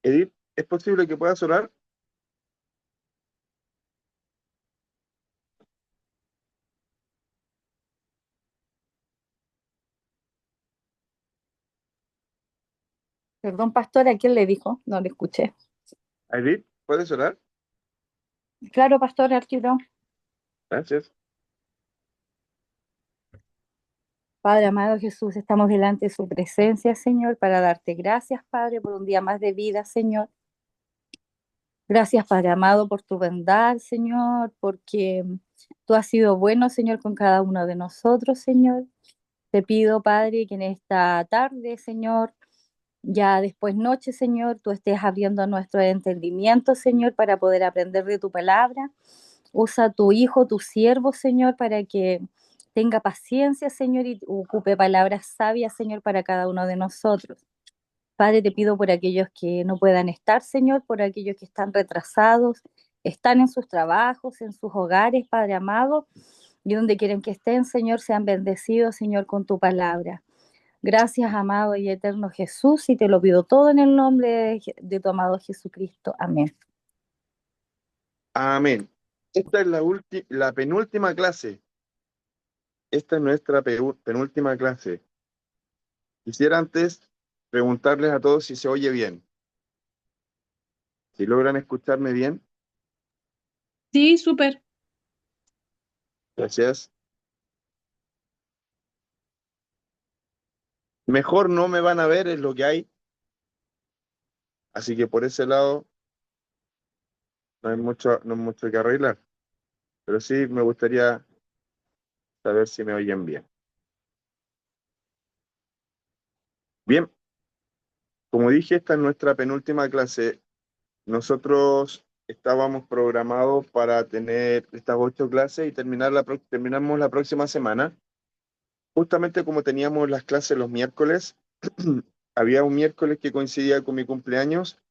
Edith, ¿es posible que puedas orar? Perdón, pastor, ¿a quién le dijo? No le escuché. Edith, ¿puedes orar? Claro, pastor Arturo. Gracias. Padre amado Jesús, estamos delante de su presencia, Señor, para darte gracias, Padre, por un día más de vida, Señor. Gracias, Padre amado, por tu bondad, Señor, porque tú has sido bueno, Señor, con cada uno de nosotros, Señor. Te pido, Padre, que en esta tarde, Señor, ya después noche, Señor, tú estés abriendo nuestro entendimiento, Señor, para poder aprender de tu palabra. Usa a tu hijo, tu siervo, Señor, para que tenga paciencia, Señor, y ocupe palabras sabias, Señor, para cada uno de nosotros. Padre, te pido por aquellos que no puedan estar, Señor, por aquellos que están retrasados, están en sus trabajos, en sus hogares, Padre amado, y donde quieren que estén, Señor, sean bendecidos, Señor, con tu palabra. Gracias, amado y eterno Jesús, y te lo pido todo en el nombre de tu amado Jesucristo. Amén. Amén. Esta es la penúltima clase. Esta es nuestra penúltima clase. Quisiera antes preguntarles a todos si se oye bien, si logran escucharme bien. Sí, súper. Gracias. Mejor no me van a ver, es lo que hay, así que por ese lado no hay mucho que arreglar, pero sí me gustaría saber si me oyen bien. Bien, como dije, esta es nuestra penúltima clase. Nosotros estábamos programados para tener estas 8 clases y terminamos la próxima semana. Justamente como teníamos las clases los miércoles, había un miércoles que coincidía con mi cumpleaños,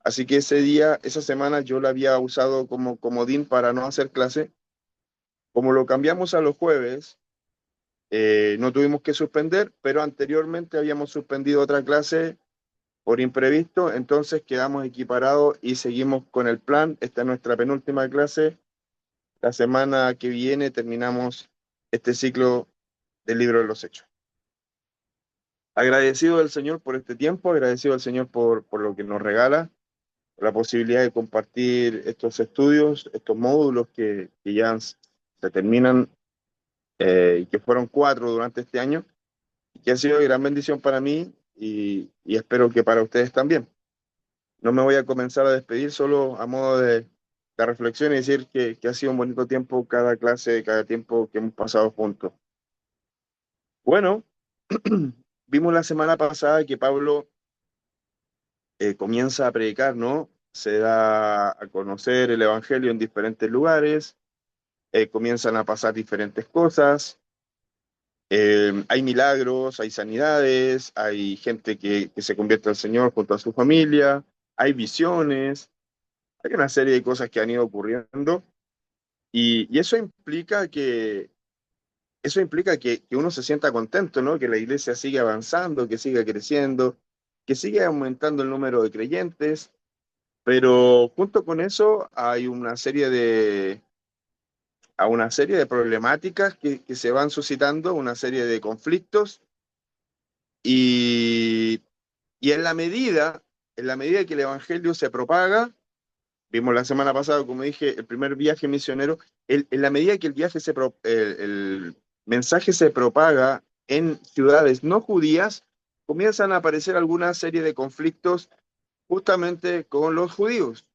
así que ese día, esa semana yo la había usado como comodín para no hacer clase. Como lo cambiamos a los jueves, no tuvimos que suspender, pero anteriormente habíamos suspendido otra clase por imprevisto, entonces quedamos equiparados y seguimos con el plan. Esta es nuestra penúltima clase. La semana que viene terminamos este ciclo del libro de los Hechos. Agradecido al Señor por este tiempo, agradecido al Señor por lo que nos regala, por la posibilidad de compartir estos estudios, estos módulos que ya se terminan y que fueron 4 durante este año, y que ha sido de gran bendición para mí y espero que para ustedes también. No me voy a comenzar a despedir solo a modo de reflexión y decir que ha sido un bonito tiempo cada clase, cada tiempo que hemos pasado juntos. Bueno, vimos la semana pasada que Pablo comienza a predicar, ¿no? Se da a conocer el Evangelio en diferentes lugares, comienzan a pasar diferentes cosas, hay milagros, hay sanidades, hay gente que se convierte al Señor junto a su familia, hay visiones, hay una serie de cosas que han ido ocurriendo y eso implica que uno se sienta contento, ¿no? Que la iglesia siga avanzando, que siga creciendo, que siga aumentando el número de creyentes. Pero junto con eso hay una serie de problemáticas que se van suscitando, una serie de conflictos y, y en la medida que el evangelio se propaga, vimos la semana pasada, como dije, el primer viaje misionero, en la medida que el mensaje se propaga en ciudades no judías, comienzan a aparecer alguna serie de conflictos justamente con los judíos.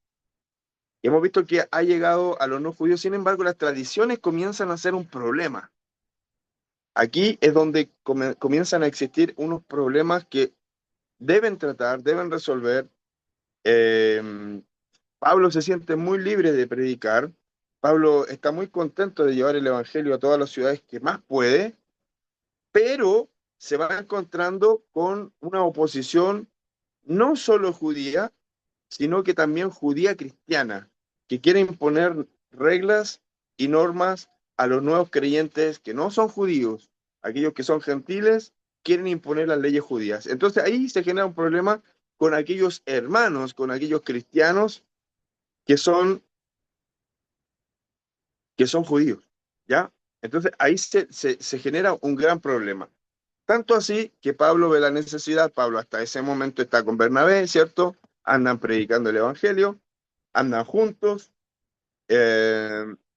Y hemos visto que ha llegado a los no judíos, sin embargo, las tradiciones comienzan a ser un problema. Aquí es donde comienzan a existir unos problemas que deben tratar, deben resolver. Eh, Pablo se siente muy libre de predicar. Pablo está muy contento de llevar el Evangelio a todas las ciudades que más puede, pero se va encontrando con una oposición no solo judía, sino que también judía cristiana, que quiere imponer reglas y normas a los nuevos creyentes que no son judíos, aquellos que son gentiles, quieren imponer las leyes judías. Entonces ahí se genera un problema con aquellos hermanos, con aquellos cristianos que son judíos, ¿ya? Entonces ahí se genera un gran problema. Tanto así que Pablo ve la necesidad, Pablo hasta ese momento está con Bernabé, ¿cierto? Andan predicando el Evangelio, andan juntos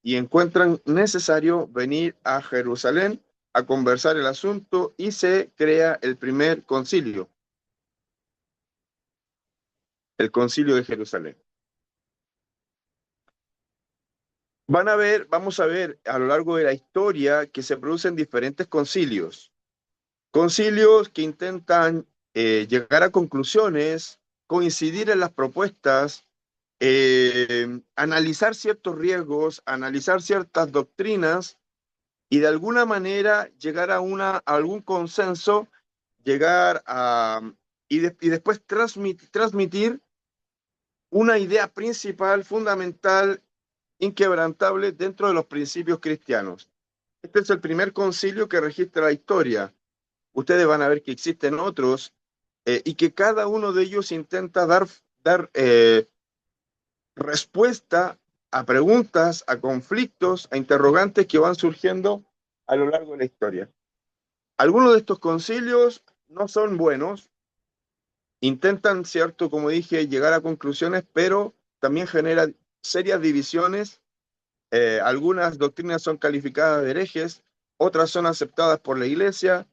y encuentran necesario venir a Jerusalén a conversar el asunto y se crea el primer concilio, el concilio de Jerusalén. Vamos a ver a lo largo de la historia que se producen diferentes concilios. Concilios que intentan llegar a conclusiones, coincidir en las propuestas, analizar ciertos riesgos, analizar ciertas doctrinas y de alguna manera llegar a algún consenso, llegar a, y después transmitir una idea principal, fundamental, inquebrantable dentro de los principios cristianos. Este es el primer concilio que registra la historia. Ustedes van a ver que existen otros y que cada uno de ellos intenta dar respuesta a preguntas, a conflictos, a interrogantes que van surgiendo a lo largo de la historia. Algunos de estos concilios no son buenos, intentan, cierto, como dije, llegar a conclusiones, pero también generan serias divisiones. Algunas doctrinas son calificadas de herejes, otras son aceptadas por la iglesia,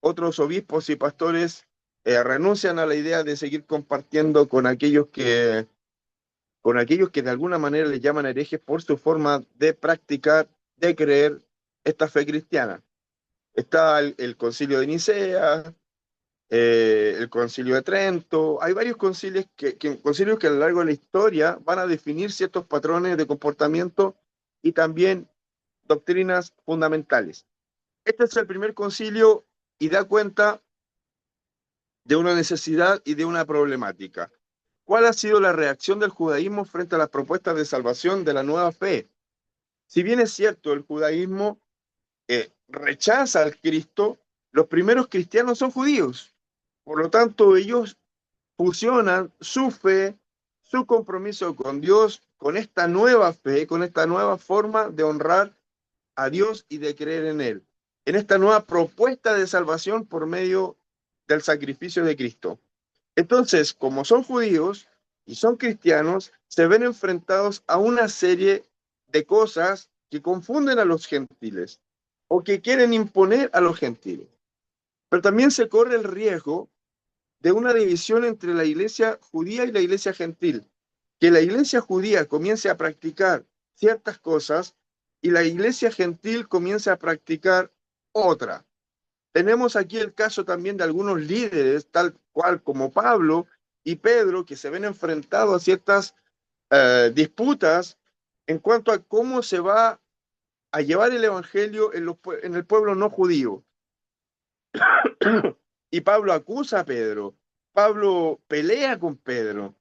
otros obispos y pastores renuncian a la idea de seguir compartiendo con aquellos que de alguna manera les llaman herejes por su forma de practicar, de creer esta fe cristiana. Está el concilio de Nicea, el concilio de Trento. Hay varios concilios concilios que a lo largo de la historia van a definir ciertos patrones de comportamiento y también doctrinas fundamentales. Este es el primer concilio y da cuenta de una necesidad y de una problemática. ¿Cuál ha sido la reacción del judaísmo frente a las propuestas de salvación de la nueva fe? Si bien es cierto, el judaísmo rechaza al Cristo, los primeros cristianos son judíos. Por lo tanto, ellos fusionan su fe, su compromiso con Dios, con esta nueva fe, con esta nueva forma de honrar a Dios y de creer en Él, en esta nueva propuesta de salvación por medio del sacrificio de Cristo. Entonces, como son judíos y son cristianos, se ven enfrentados a una serie de cosas que confunden a los gentiles o que quieren imponer a los gentiles. Pero también se corre el riesgo de una división entre la iglesia judía y la iglesia gentil, que la iglesia judía comience a practicar ciertas cosas y la iglesia gentil comience a practicar otra. Tenemos aquí el caso también de algunos líderes, tal cual como Pablo y Pedro, que se ven enfrentados a ciertas disputas en cuanto a cómo se va a llevar el evangelio en el pueblo no judío. Y Pablo acusa a Pedro, Pablo pelea con Pedro,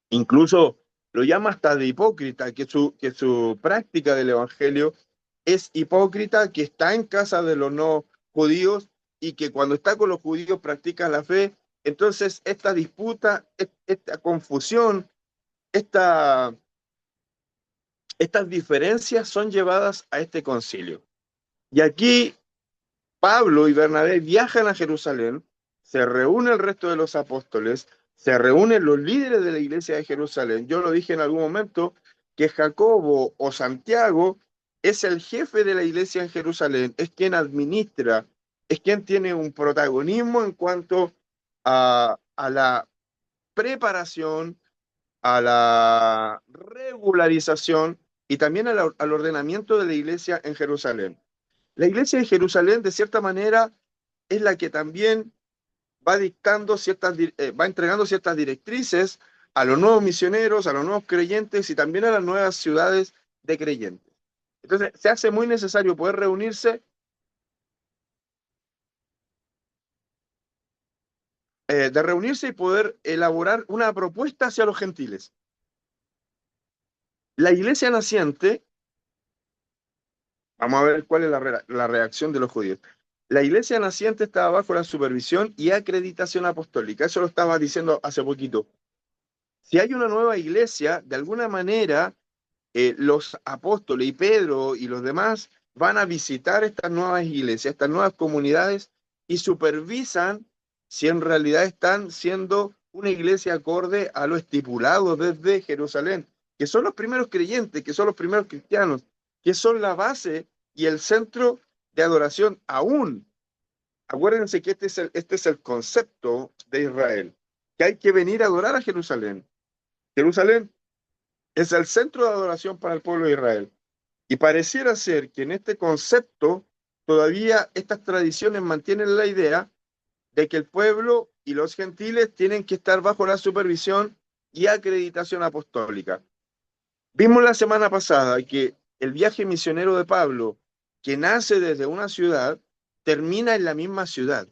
incluso lo llama hasta de hipócrita, que su práctica del evangelio es hipócrita, que está en casa de los no judíos y que cuando está con los judíos practica la fe. Entonces esta disputa, esta confusión, estas diferencias son llevadas a este concilio. Y aquí Pablo y Bernabé viajan a Jerusalén, se reúne el resto de los apóstoles, se reúnen los líderes de la iglesia de Jerusalén. Yo lo dije en algún momento, que Jacobo o Santiago es el jefe de la iglesia en Jerusalén, es quien administra, es quien tiene un protagonismo en cuanto a la preparación, a la regularización y también al ordenamiento de la iglesia en Jerusalén. La iglesia de Jerusalén, de cierta manera, es la que también va dictando va entregando ciertas directrices a los nuevos misioneros, a los nuevos creyentes y también a las nuevas ciudades de creyentes. Entonces, se hace muy necesario poder reunirse, y poder elaborar una propuesta hacia los gentiles. La iglesia naciente, vamos a ver cuál es la reacción de los judíos. La iglesia naciente estaba bajo la supervisión y acreditación apostólica. Eso lo estaba diciendo hace poquito. Si hay una nueva iglesia, de alguna manera los apóstoles y Pedro y los demás van a visitar estas nuevas iglesias, estas nuevas comunidades y supervisan si en realidad están siendo una iglesia acorde a lo estipulado desde Jerusalén, que son los primeros creyentes, que son los primeros cristianos, que son la base y el centro de adoración aún. Acuérdense que este es el concepto de Israel, que hay que venir a adorar a Jerusalén. Jerusalén es el centro de adoración para el pueblo de Israel. Y pareciera ser que en este concepto todavía estas tradiciones mantienen la idea de que el pueblo y los gentiles tienen que estar bajo la supervisión y acreditación apostólica. Vimos la semana pasada que el viaje misionero de Pablo, que nace desde una ciudad, termina en la misma ciudad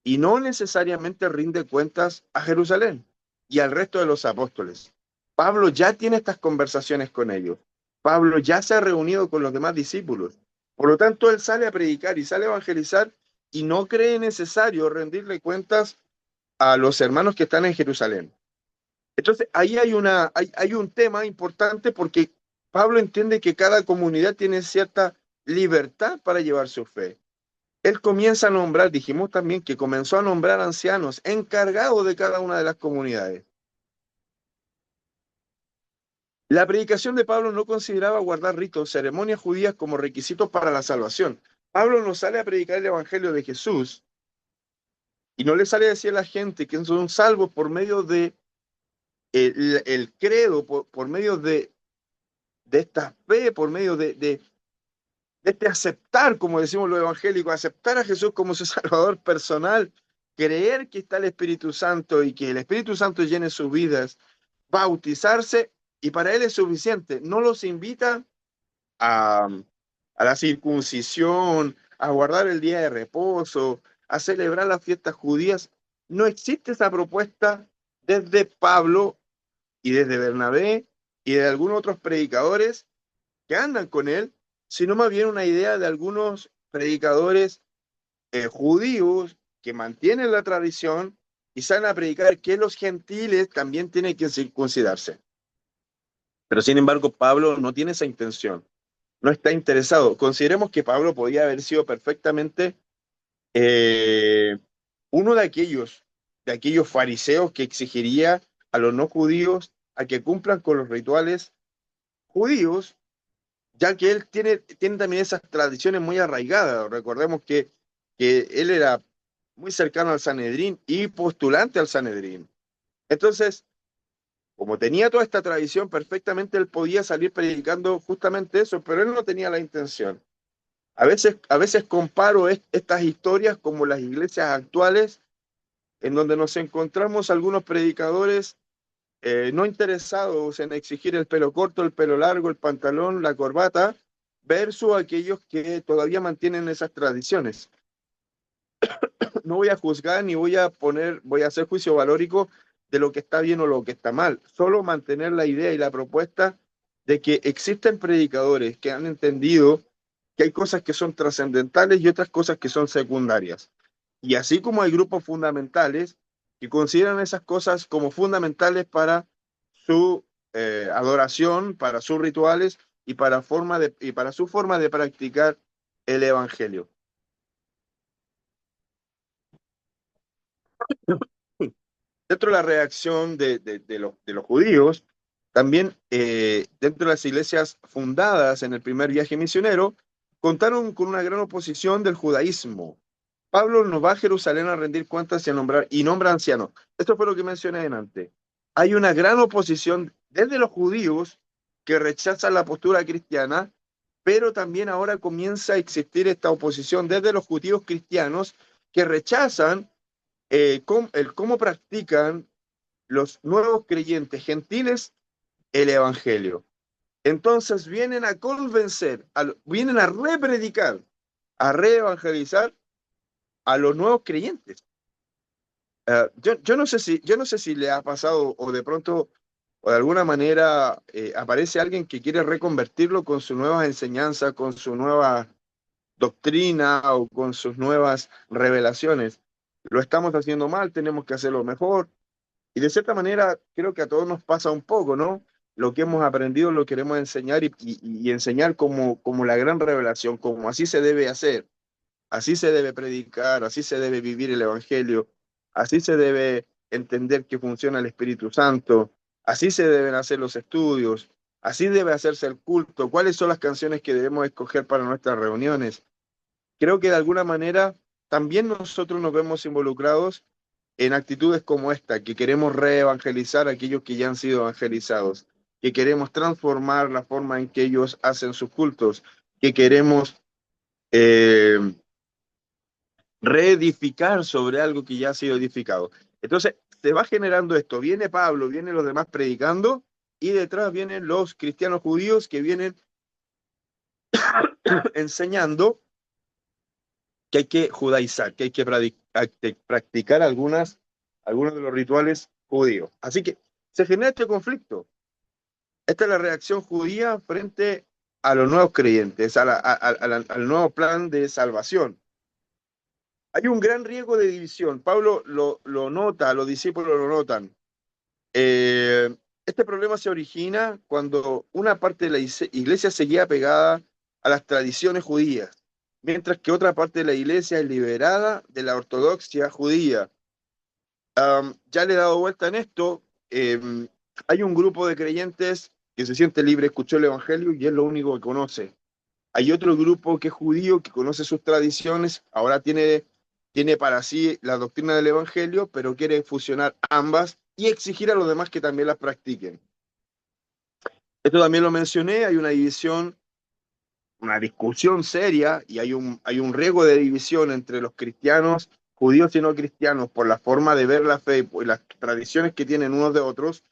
y no necesariamente rinde cuentas a Jerusalén y al resto de los apóstoles. Pablo ya tiene estas conversaciones con ellos. Pablo ya se ha reunido con los demás discípulos. Por lo tanto, él sale a predicar y sale a evangelizar y no cree necesario rendirle cuentas a los hermanos que están en Jerusalén. Entonces, ahí hay un tema importante porque Pablo entiende que cada comunidad tiene cierta libertad para llevar su fe. Él comienza a nombrar, dijimos también que comenzó a nombrar ancianos encargados de cada una de las comunidades. La predicación de Pablo no consideraba guardar ritos, ceremonias judías como requisitos para la salvación. Pablo no sale a predicar el evangelio de Jesús y no le sale a decir a la gente que son salvos por medio de el credo, por medio de esta fe, por medio de este aceptar, como decimos los evangélicos, aceptar a Jesús como su Salvador personal, creer que está el Espíritu Santo y que el Espíritu Santo llene sus vidas, bautizarse, y para él es suficiente. No los invita a, a la circuncisión, a guardar el día de reposo, a celebrar las fiestas judías. No existe esa propuesta desde Pablo y desde Bernabé y de algunos otros predicadores que andan con él, sino más bien una idea de algunos predicadores judíos que mantienen la tradición y salen a predicar que los gentiles también tienen que circuncidarse. Pero sin embargo, Pablo no tiene esa intención, no está interesado. Consideremos que Pablo podía haber sido perfectamente uno de aquellos fariseos que exigiría a los no judíos a que cumplan con los rituales judíos, ya que él tiene también esas tradiciones muy arraigadas. Recordemos que él era muy cercano al Sanedrín y postulante al Sanedrín. Entonces, como tenía toda esta tradición, perfectamente él podía salir predicando justamente eso, pero él no tenía la intención. A veces comparo estas historias como las iglesias actuales, en donde nos encontramos algunos predicadores no interesados en exigir el pelo corto, el pelo largo, el pantalón, la corbata, versus aquellos que todavía mantienen esas tradiciones. No voy a juzgar ni voy a hacer juicio valórico de lo que está bien o lo que está mal, solo mantener la idea y la propuesta de que existen predicadores que han entendido que hay cosas que son trascendentales y otras cosas que son secundarias. Y así como hay grupos fundamentales que consideran esas cosas como fundamentales para su adoración, para sus rituales y para su forma de practicar el evangelio. Dentro de la reacción de los judíos, también dentro de las iglesias fundadas en el primer viaje misionero, contaron con una gran oposición del judaísmo. Pablo no va a Jerusalén a rendir cuentas y nombra ancianos. Esto fue lo que mencioné antes. Hay una gran oposición desde los judíos que rechazan la postura cristiana, pero también ahora comienza a existir esta oposición desde los judíos cristianos que rechazan cómo practican los nuevos creyentes gentiles el evangelio. Entonces vienen a convencer, vienen a repredicar, a reevangelizar a los nuevos creyentes. Yo no sé si le ha pasado o de pronto o de alguna manera aparece alguien que quiere reconvertirlo con su nueva enseñanza, con su nueva doctrina o con sus nuevas revelaciones. Lo estamos haciendo mal, tenemos que hacerlo mejor. Y de cierta manera, creo que a todos nos pasa un poco, ¿no? Lo que hemos aprendido lo queremos enseñar y enseñar como la gran revelación, como así se debe hacer, así se debe predicar, así se debe vivir el Evangelio, así se debe entender que funciona el Espíritu Santo, así se deben hacer los estudios, así debe hacerse el culto, cuáles son las canciones que debemos escoger para nuestras reuniones. Creo que de alguna manera también nosotros nos vemos involucrados en actitudes como esta, que queremos reevangelizar a aquellos que ya han sido evangelizados, que queremos transformar la forma en que ellos hacen sus cultos, que queremos eh, reedificar sobre algo que ya ha sido edificado. Entonces, se va generando esto, viene Pablo, vienen los demás predicando, y detrás vienen los cristianos judíos que vienen enseñando que hay que judaizar, que hay que practicar algunos de los rituales judíos. Así que se genera este conflicto. Esta es la reacción judía frente a los nuevos creyentes, al nuevo plan de salvación. Hay un gran riesgo de división. Pablo lo nota, los discípulos lo notan. Este problema se origina cuando una parte de la iglesia seguía pegada a las tradiciones judías, mientras que otra parte de la iglesia es liberada de la ortodoxia judía. Ya le he dado vuelta en esto. Hay un grupo de creyentes que se siente libre, escuchó el Evangelio y es lo único que conoce. Hay otro grupo que es judío, que conoce sus tradiciones, ahora tiene para sí la doctrina del Evangelio, pero quiere fusionar ambas y exigir a los demás que también las practiquen. Esto también lo mencioné, hay una división, una discusión seria y hay un riesgo de división entre los cristianos, judíos y no cristianos, por la forma de ver la fe y por las tradiciones que tienen unos de otros,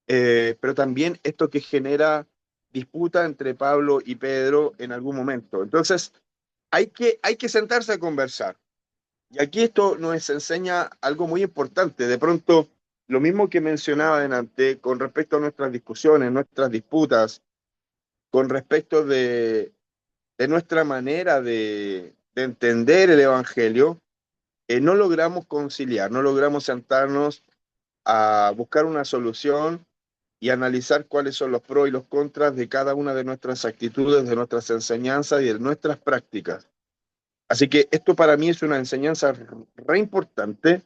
pero también esto que genera disputa entre Pablo y Pedro en algún momento. Entonces, hay que sentarse a conversar. Y aquí esto nos enseña algo muy importante. De pronto, lo mismo que mencionaba delante con respecto a nuestras discusiones, nuestras disputas, con respecto de nuestra manera de entender el Evangelio, no logramos conciliar, no logramos sentarnos a buscar una solución y analizar cuáles son los pros y los contras de cada una de nuestras actitudes, de nuestras enseñanzas y de nuestras prácticas. Así que esto para mí es una enseñanza re importante,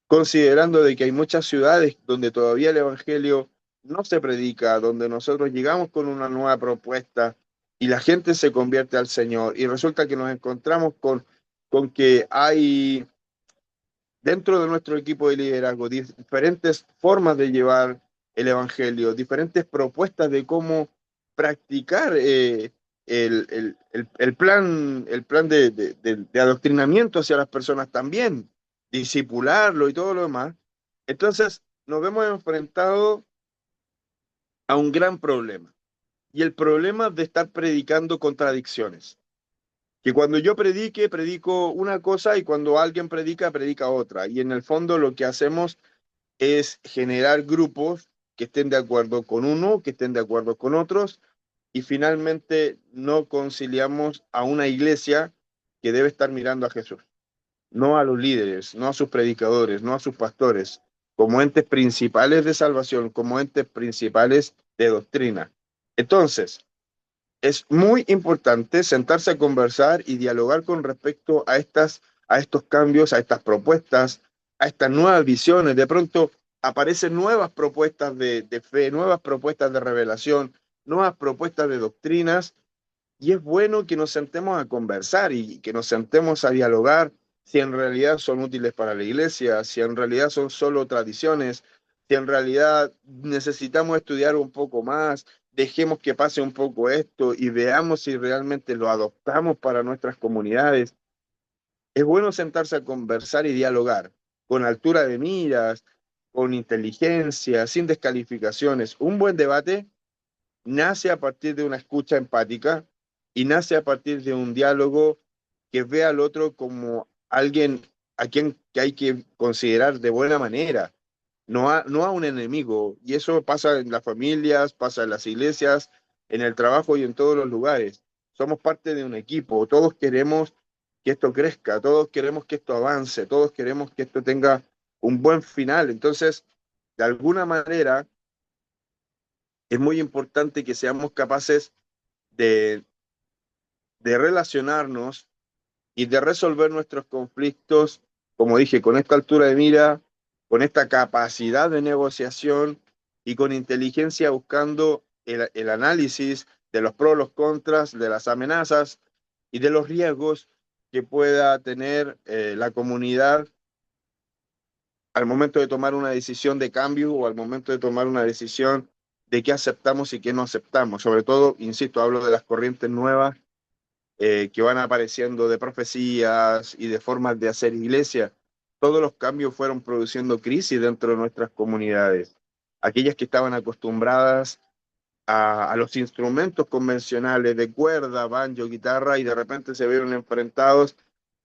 considerando de que hay muchas ciudades donde todavía el Evangelio no se predica, donde nosotros llegamos con una nueva propuesta y la gente se convierte al Señor y resulta que nos encontramos con que hay dentro de nuestro equipo de liderazgo diferentes formas de llevar el Evangelio, diferentes propuestas de cómo practicar el plan de adoctrinamiento hacia las personas también, disipularlo y todo lo demás. Entonces nos vemos enfrentados a un gran problema, y el problema de estar predicando contradicciones. Que cuando yo predico una cosa y cuando alguien predica otra. Y en el fondo lo que hacemos es generar grupos que estén de acuerdo con uno, que estén de acuerdo con otros, y finalmente no conciliamos a una iglesia que debe estar mirando a Jesús, no a los líderes, no a sus predicadores, no a sus pastores, como entes principales de salvación, como entes principales de doctrina. Entonces, es muy importante sentarse a conversar y dialogar con respecto a estos cambios, a estas propuestas, a estas nuevas visiones. De pronto aparecen nuevas propuestas de fe, nuevas propuestas de revelación, nuevas propuestas de doctrinas, y es bueno que nos sentemos a conversar y que nos sentemos a dialogar si en realidad son útiles para la iglesia, si en realidad son solo tradiciones, si en realidad necesitamos estudiar un poco más, dejemos que pase un poco esto y veamos si realmente lo adoptamos para nuestras comunidades. Es bueno sentarse a conversar y dialogar con altura de miras, con inteligencia, sin descalificaciones. Un buen debate nace a partir de una escucha empática y nace a partir de un diálogo que ve al otro como alguien a quien que hay que considerar de buena manera, no a un enemigo. Y eso pasa en las familias, pasa en las iglesias, en el trabajo y en todos los lugares. somos parte de un equipo, todos queremos que esto crezca, todos queremos que esto avance, todos queremos que esto tenga un buen final. Entonces, de alguna manera, es muy importante que seamos capaces de, de relacionarnos y de resolver nuestros conflictos, como dije, con esta altura de mira, con esta capacidad de negociación y con inteligencia buscando el análisis de los pros, los contras, de las amenazas y de los riesgos que pueda tener la comunidad al momento de tomar una decisión de cambio o al momento de tomar una decisión de qué aceptamos y qué no aceptamos. Sobre todo, insisto, hablo de las corrientes nuevas que van apareciendo, de profecías y de formas de hacer iglesia. Todos los cambios fueron produciendo crisis dentro de nuestras comunidades. Aquellas que estaban acostumbradas a los instrumentos convencionales de cuerda, banjo, guitarra, y de repente se vieron enfrentados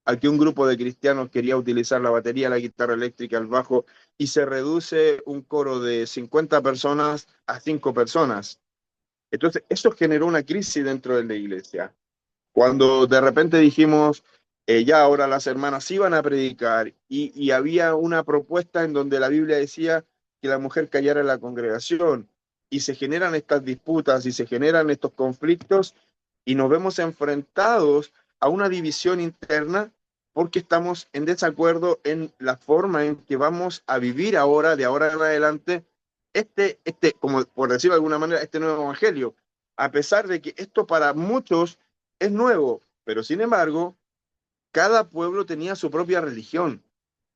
a que un grupo de cristianos quería utilizar la batería, la guitarra eléctrica, el bajo, y se reduce un coro de 50 personas a 5 personas. Entonces, eso generó una crisis dentro de la iglesia. Cuando de repente dijimos, ya ahora las hermanas iban a predicar y había una propuesta en donde la Biblia decía que la mujer callara en la congregación y se generan estas disputas y se generan estos conflictos y nos vemos enfrentados a una división interna porque estamos en desacuerdo en la forma en que vamos a vivir ahora, de ahora en adelante, como por decirlo de alguna manera, este nuevo evangelio. A pesar de que esto para muchos es nuevo, pero sin embargo, cada pueblo tenía su propia religión.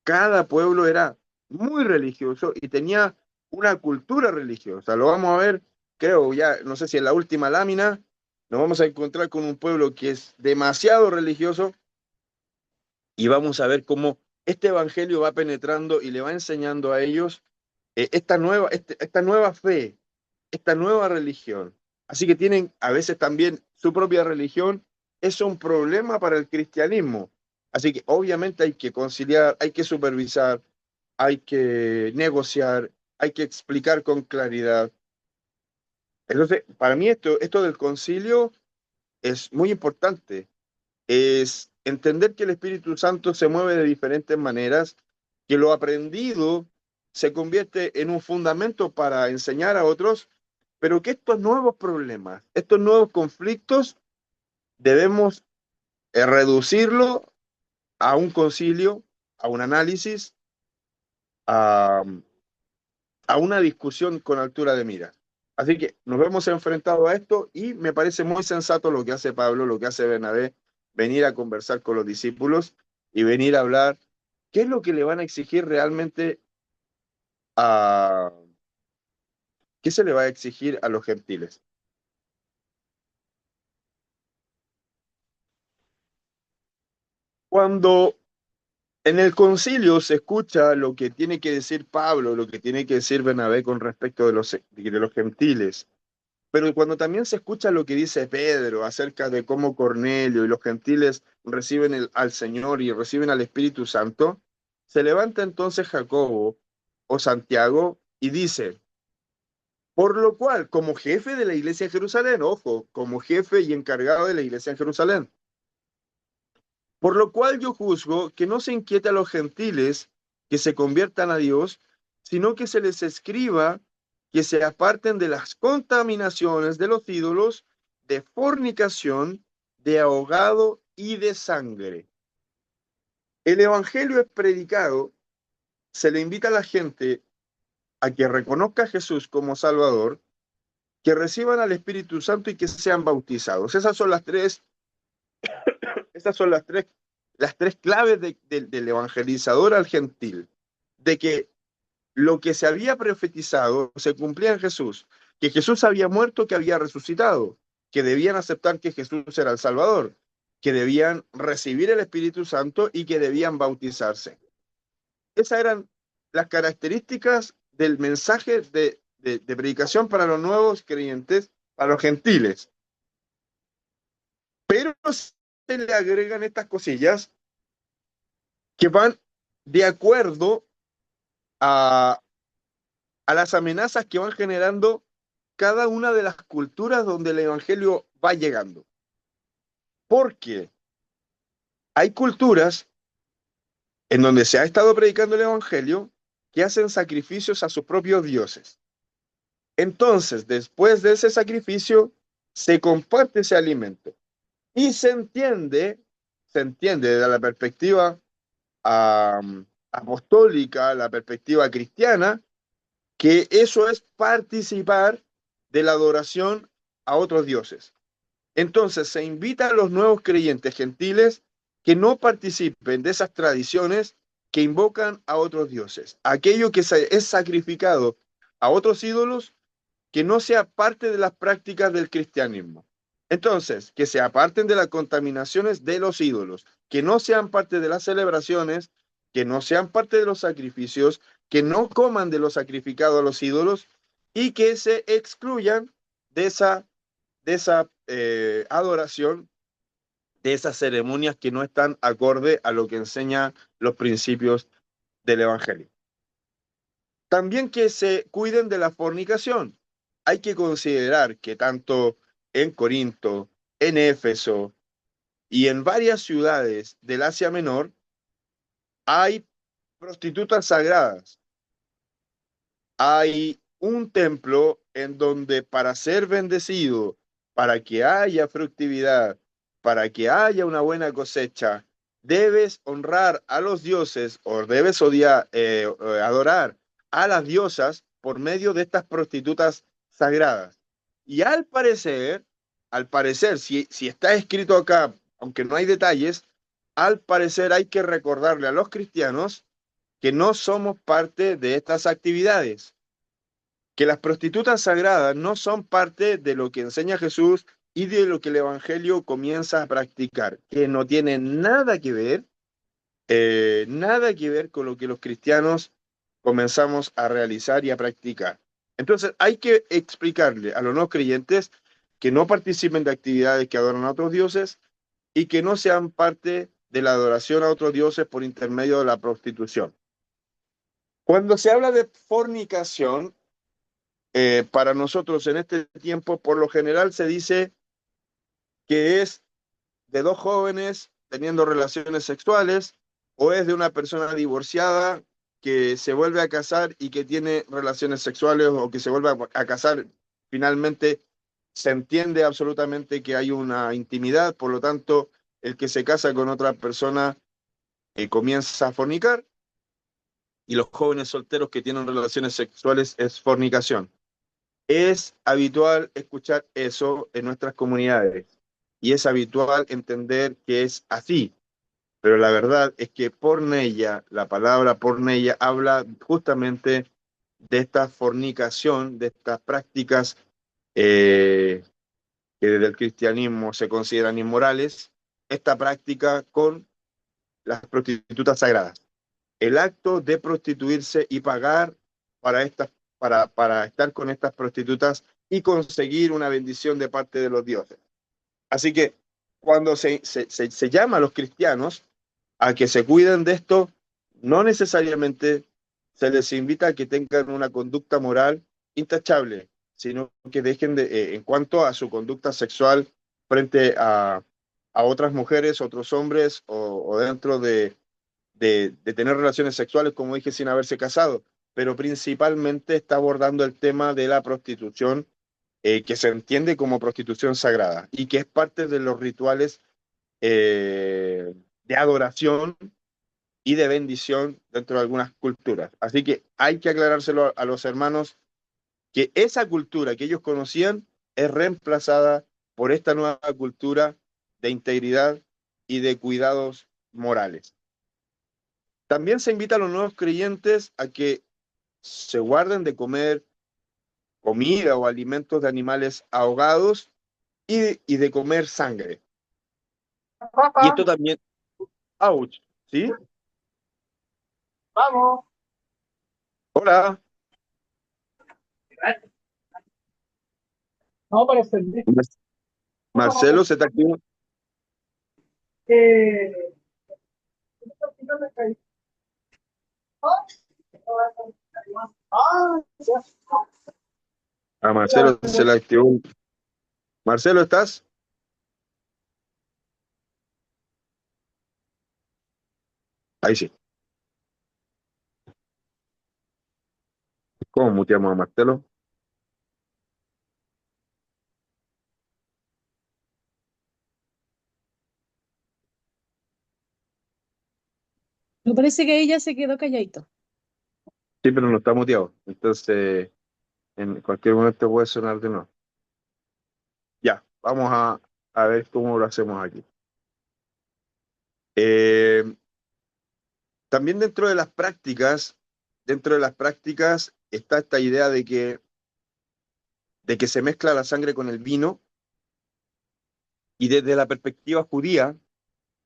Cada pueblo era muy religioso y tenía una cultura religiosa. Lo vamos a ver, creo, ya, no sé si en la última lámina, nos vamos a encontrar con un pueblo que es demasiado religioso y vamos a ver cómo este evangelio va penetrando y le va enseñando a ellos esta nueva fe, esta nueva religión. Así que tienen a veces también su propia religión, es un problema para el cristianismo. Así que obviamente hay que conciliar, hay que supervisar, hay que negociar, hay que explicar con claridad. Entonces, para mí esto del concilio es muy importante. Es entender que el Espíritu Santo se mueve de diferentes maneras, que lo aprendido se convierte en un fundamento para enseñar a otros, pero que estos nuevos problemas, estos nuevos conflictos, debemos reducirlo a un concilio, a un análisis, a, a una discusión con altura de mira. Así que nos vemos enfrentados a esto y me parece muy sensato lo que hace Pablo, lo que hace Bernabé, venir a conversar con los discípulos y venir a hablar qué es lo que le van a exigir realmente a... ¿Qué se le va a exigir a los gentiles? Cuando en el concilio se escucha lo que tiene que decir Pablo, lo que tiene que decir Bernabé con respecto de los gentiles, pero cuando también se escucha lo que dice Pedro acerca de cómo Cornelio y los gentiles reciben al Señor y reciben al Espíritu Santo, se levanta entonces Jacobo o Santiago y dice, por lo cual, como jefe de la iglesia en Jerusalén, ojo, como jefe y encargado de la iglesia en Jerusalén, por lo cual yo juzgo que no se inquiete a los gentiles que se conviertan a Dios, sino que se les escriba que se aparten de las contaminaciones de los ídolos, de fornicación, de ahogado y de sangre. El evangelio es predicado, se le invita a la gente a que reconozca a Jesús como Salvador, que reciban al Espíritu Santo y que sean bautizados. Esas son las tres claves del evangelizador al gentil, de que lo que se había profetizado se cumplía en Jesús, que Jesús había muerto, que había resucitado, que debían aceptar que Jesús era el Salvador, que debían recibir el Espíritu Santo y que debían bautizarse. Esas eran las características del mensaje de predicación para los nuevos creyentes, para los gentiles. Pero se le agregan estas cosillas que van de acuerdo a las amenazas que van generando cada una de las culturas donde el evangelio va llegando. Porque hay culturas en donde se ha estado predicando el Evangelio que hacen sacrificios a sus propios dioses. Entonces, después de ese sacrificio, se comparte ese alimento. Y se entiende desde la perspectiva apostólica, la perspectiva cristiana, que eso es participar de la adoración a otros dioses. Entonces se invita a los nuevos creyentes gentiles que no participen de esas tradiciones que invocan a otros dioses. Aquello que es sacrificado a otros ídolos, que no sea parte de las prácticas del cristianismo. Entonces, que se aparten de las contaminaciones de los ídolos, que no sean parte de las celebraciones, que no sean parte de los sacrificios, que no coman de lo sacrificado a los ídolos y que se excluyan de esa adoración, de esas ceremonias que no están acorde a lo que enseñan los principios del Evangelio. También que se cuiden de la fornicación. Hay que considerar que tanto en Corinto, en Éfeso y en varias ciudades del Asia Menor hay prostitutas sagradas. Hay un templo en donde para ser bendecido, para que haya fructividad, para que haya una buena cosecha, debes honrar a los dioses o debes adorar a las diosas por medio de estas prostitutas sagradas. Y al parecer, si está escrito acá, aunque no hay detalles, al parecer hay que recordarle a los cristianos que no somos parte de estas actividades, que las prostitutas sagradas no son parte de lo que enseña Jesús y de lo que el Evangelio comienza a practicar, que no tiene nada que ver con lo que los cristianos comenzamos a realizar y a practicar. Entonces hay que explicarle a los no creyentes que no participen de actividades que adoran a otros dioses y que no sean parte de la adoración a otros dioses por intermedio de la prostitución. Cuando se habla de fornicación, para nosotros en este tiempo, por lo general se dice que es de dos jóvenes teniendo relaciones sexuales o es de una persona divorciada que se vuelve a casar y que tiene relaciones sexuales o que se vuelve a casar. Finalmente se entiende absolutamente que hay una intimidad, por lo tanto, el que se casa con otra persona comienza a fornicar y los jóvenes solteros que tienen relaciones sexuales es fornicación. Es habitual escuchar eso en nuestras comunidades y es habitual entender que es así, pero la verdad es que porneia, la palabra porneia, habla justamente de esta fornicación, de estas prácticas que desde el cristianismo se consideran inmorales, esta práctica con las prostitutas sagradas. El acto de prostituirse y pagar para, para estar con estas prostitutas y conseguir una bendición de parte de los dioses. Así que cuando se llama a los cristianos a que se cuiden de esto, no necesariamente se les invita a que tengan una conducta moral intachable, sino que dejen en cuanto a su conducta sexual frente a otras mujeres, otros hombres o dentro de tener relaciones sexuales, como dije, sin haberse casado, pero principalmente está abordando el tema de la prostitución, que se entiende como prostitución sagrada y que es parte de los rituales de adoración y de bendición dentro de algunas culturas. Así que hay que aclarárselo a los hermanos que esa cultura que ellos conocían es reemplazada por esta nueva cultura de integridad y de cuidados morales. También se invita a los nuevos creyentes a que se guarden de comer comida o alimentos de animales ahogados y de comer sangre. Y esto también, ouch, ¿sí? Vamos. Hola. No, para servir. Marcelo, ¿se te activó? A Marcelo se le activó. Marcelo, ¿estás? Ahí sí. ¿Cómo muteamos a Marcelo? Me parece que ella se quedó calladito. Sí, pero no está muteado. Entonces, en cualquier momento puede sonar de nuevo. Ya, vamos a ver cómo lo hacemos aquí. Eh, También dentro de las prácticas está esta idea de que se mezcla la sangre con el vino y desde la perspectiva judía,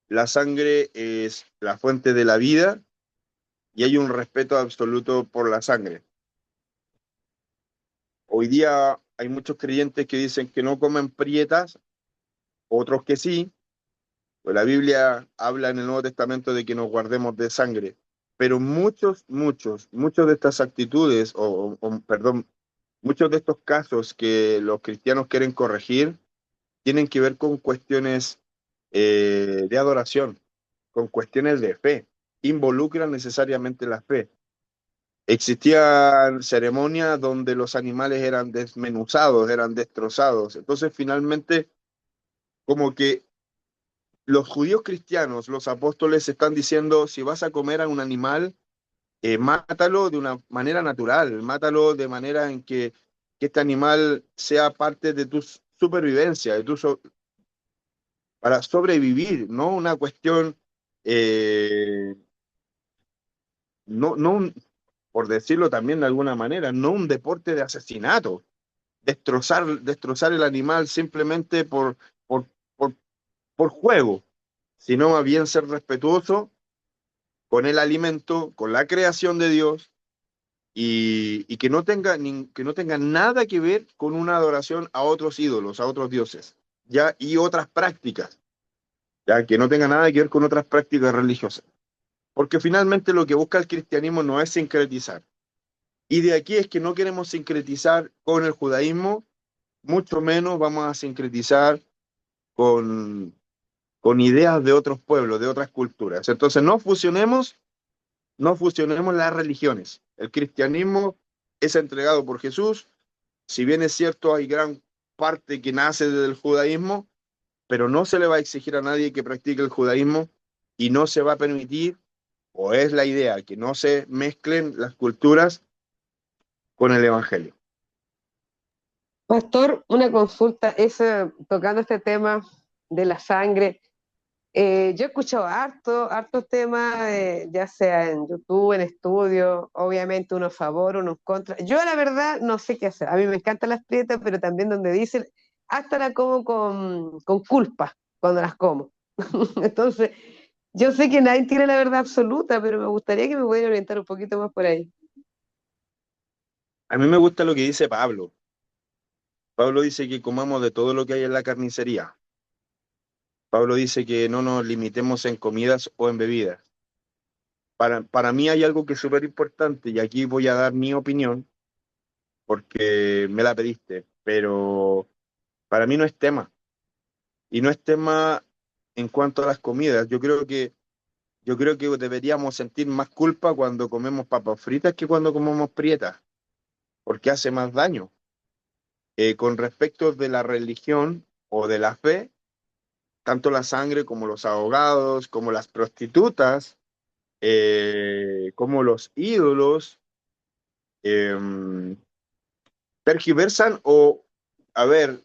la sangre es la fuente de la vida y hay un respeto absoluto por la sangre. Hoy día hay muchos creyentes que dicen que no comen prietas, otros que sí, pues la Biblia habla en el Nuevo Testamento de que nos guardemos de sangre, pero muchos de estas actitudes, perdón, muchos de estos casos que los cristianos quieren corregir, tienen que ver con cuestiones de adoración, con cuestiones de fe, involucran necesariamente la fe. Existían ceremonias donde los animales eran desmenuzados, eran destrozados. Entonces, finalmente, como que los judíos cristianos, los apóstoles están diciendo, si vas a comer a un animal, mátalo de una manera natural, mátalo de manera en que este animal sea parte de tu supervivencia, para sobrevivir, no una cuestión, eh, por decirlo también de alguna manera, no un deporte de asesinato, destrozar el animal simplemente por, por, por juego, sino más bien ser respetuoso con el alimento, con la creación de Dios y que no tenga nada que ver con una adoración a otros ídolos, a otros dioses, ya y otras prácticas, ya que no tenga nada que ver con otras prácticas religiosas, porque finalmente lo que busca el cristianismo no es sincretizar. Y de aquí es que no queremos sincretizar con el judaísmo, mucho menos vamos a sincretizar con, con ideas de otros pueblos, de otras culturas. Entonces no fusionemos las religiones. El cristianismo es entregado por Jesús, si bien es cierto, hay gran parte que nace del judaísmo, pero no se le va a exigir a nadie que practique el judaísmo y no se va a permitir, o es la idea, que no se mezclen las culturas con el evangelio. Pastor, una consulta, tocando este tema de la sangre. Yo he escuchado hartos temas, ya sea en YouTube, en estudio, obviamente unos a favor, unos contra. Yo la verdad no sé qué hacer. A mí me encantan las prietas, pero también donde dicen, hasta la como con culpa cuando las como. Entonces, yo sé que nadie tiene la verdad absoluta, pero me gustaría que me pudieran orientar un poquito más por ahí. A mí me gusta lo que dice Pablo. Pablo dice que comamos de todo lo que hay en la carnicería. Pablo dice que no nos limitemos en comidas o en bebidas. Para mí hay algo que es súper importante y aquí voy a dar mi opinión porque me la pediste, pero para mí no es tema. Y no es tema en cuanto a las comidas. Yo creo que deberíamos sentir más culpa cuando comemos papas fritas que cuando comemos prietas, porque hace más daño. Con respecto de la religión o de la fe, tanto la sangre como los ahogados, como las prostitutas, como los ídolos, eh, tergiversan a ver,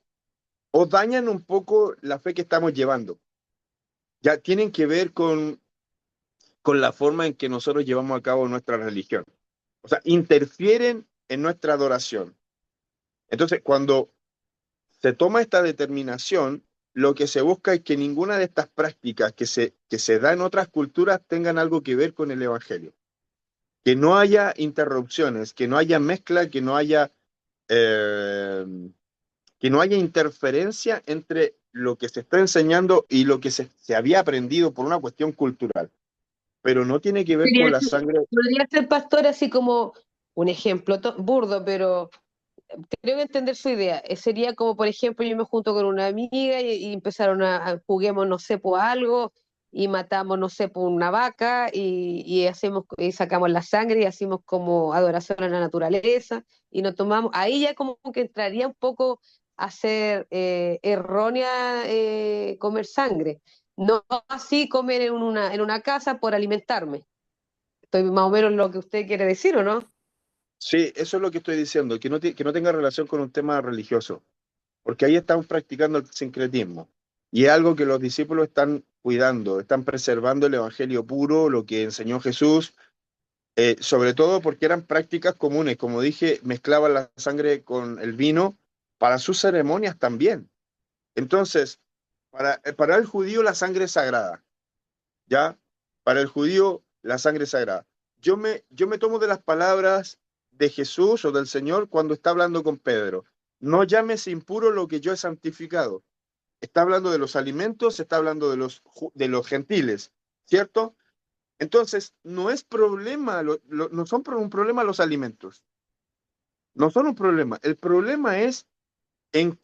o dañan un poco la fe que estamos llevando. Ya tienen que ver con la forma en que nosotros llevamos a cabo nuestra religión. O sea, interfieren en nuestra adoración. Entonces, cuando se toma esta determinación, lo que se busca es que ninguna de estas prácticas que se da en otras culturas tengan algo que ver con el Evangelio. Que no haya interrupciones, que no haya mezcla, eh, que no haya interferencia entre lo que se está enseñando y lo que se había aprendido por una cuestión cultural. Pero no tiene que ver con la sangre. Podría ser pastor así como un ejemplo burdo, pero creo que entender su idea. Sería como, por ejemplo, yo me junto con una amiga y empezaron juguemos, no sé, por algo, y matamos, no sé, por una vaca y sacamos la sangre y hacemos como adoración a la naturaleza y nos tomamos, ahí ya como que entraría un poco a ser errónea comer sangre, no así comer en una casa por alimentarme. Estoy más o menos lo que usted quiere decir, ¿o no? Sí, eso es lo que estoy diciendo, que no tenga relación con un tema religioso, porque ahí estamos practicando el sincretismo. Y es algo que los discípulos están cuidando, están preservando el evangelio puro, lo que enseñó Jesús, sobre todo porque eran prácticas comunes. Como dije, mezclaban la sangre con el vino para sus ceremonias también. Entonces, para el judío la sangre es sagrada, ¿ya? Para el judío la sangre es sagrada. Yo me tomo de las palabras de Jesús o del Señor cuando está hablando con Pedro. No llames impuro lo que yo he santificado. Está hablando de los alimentos, está hablando de los gentiles, ¿cierto? Entonces, no es problema, no son un problema los alimentos, no son un problema. El problema es en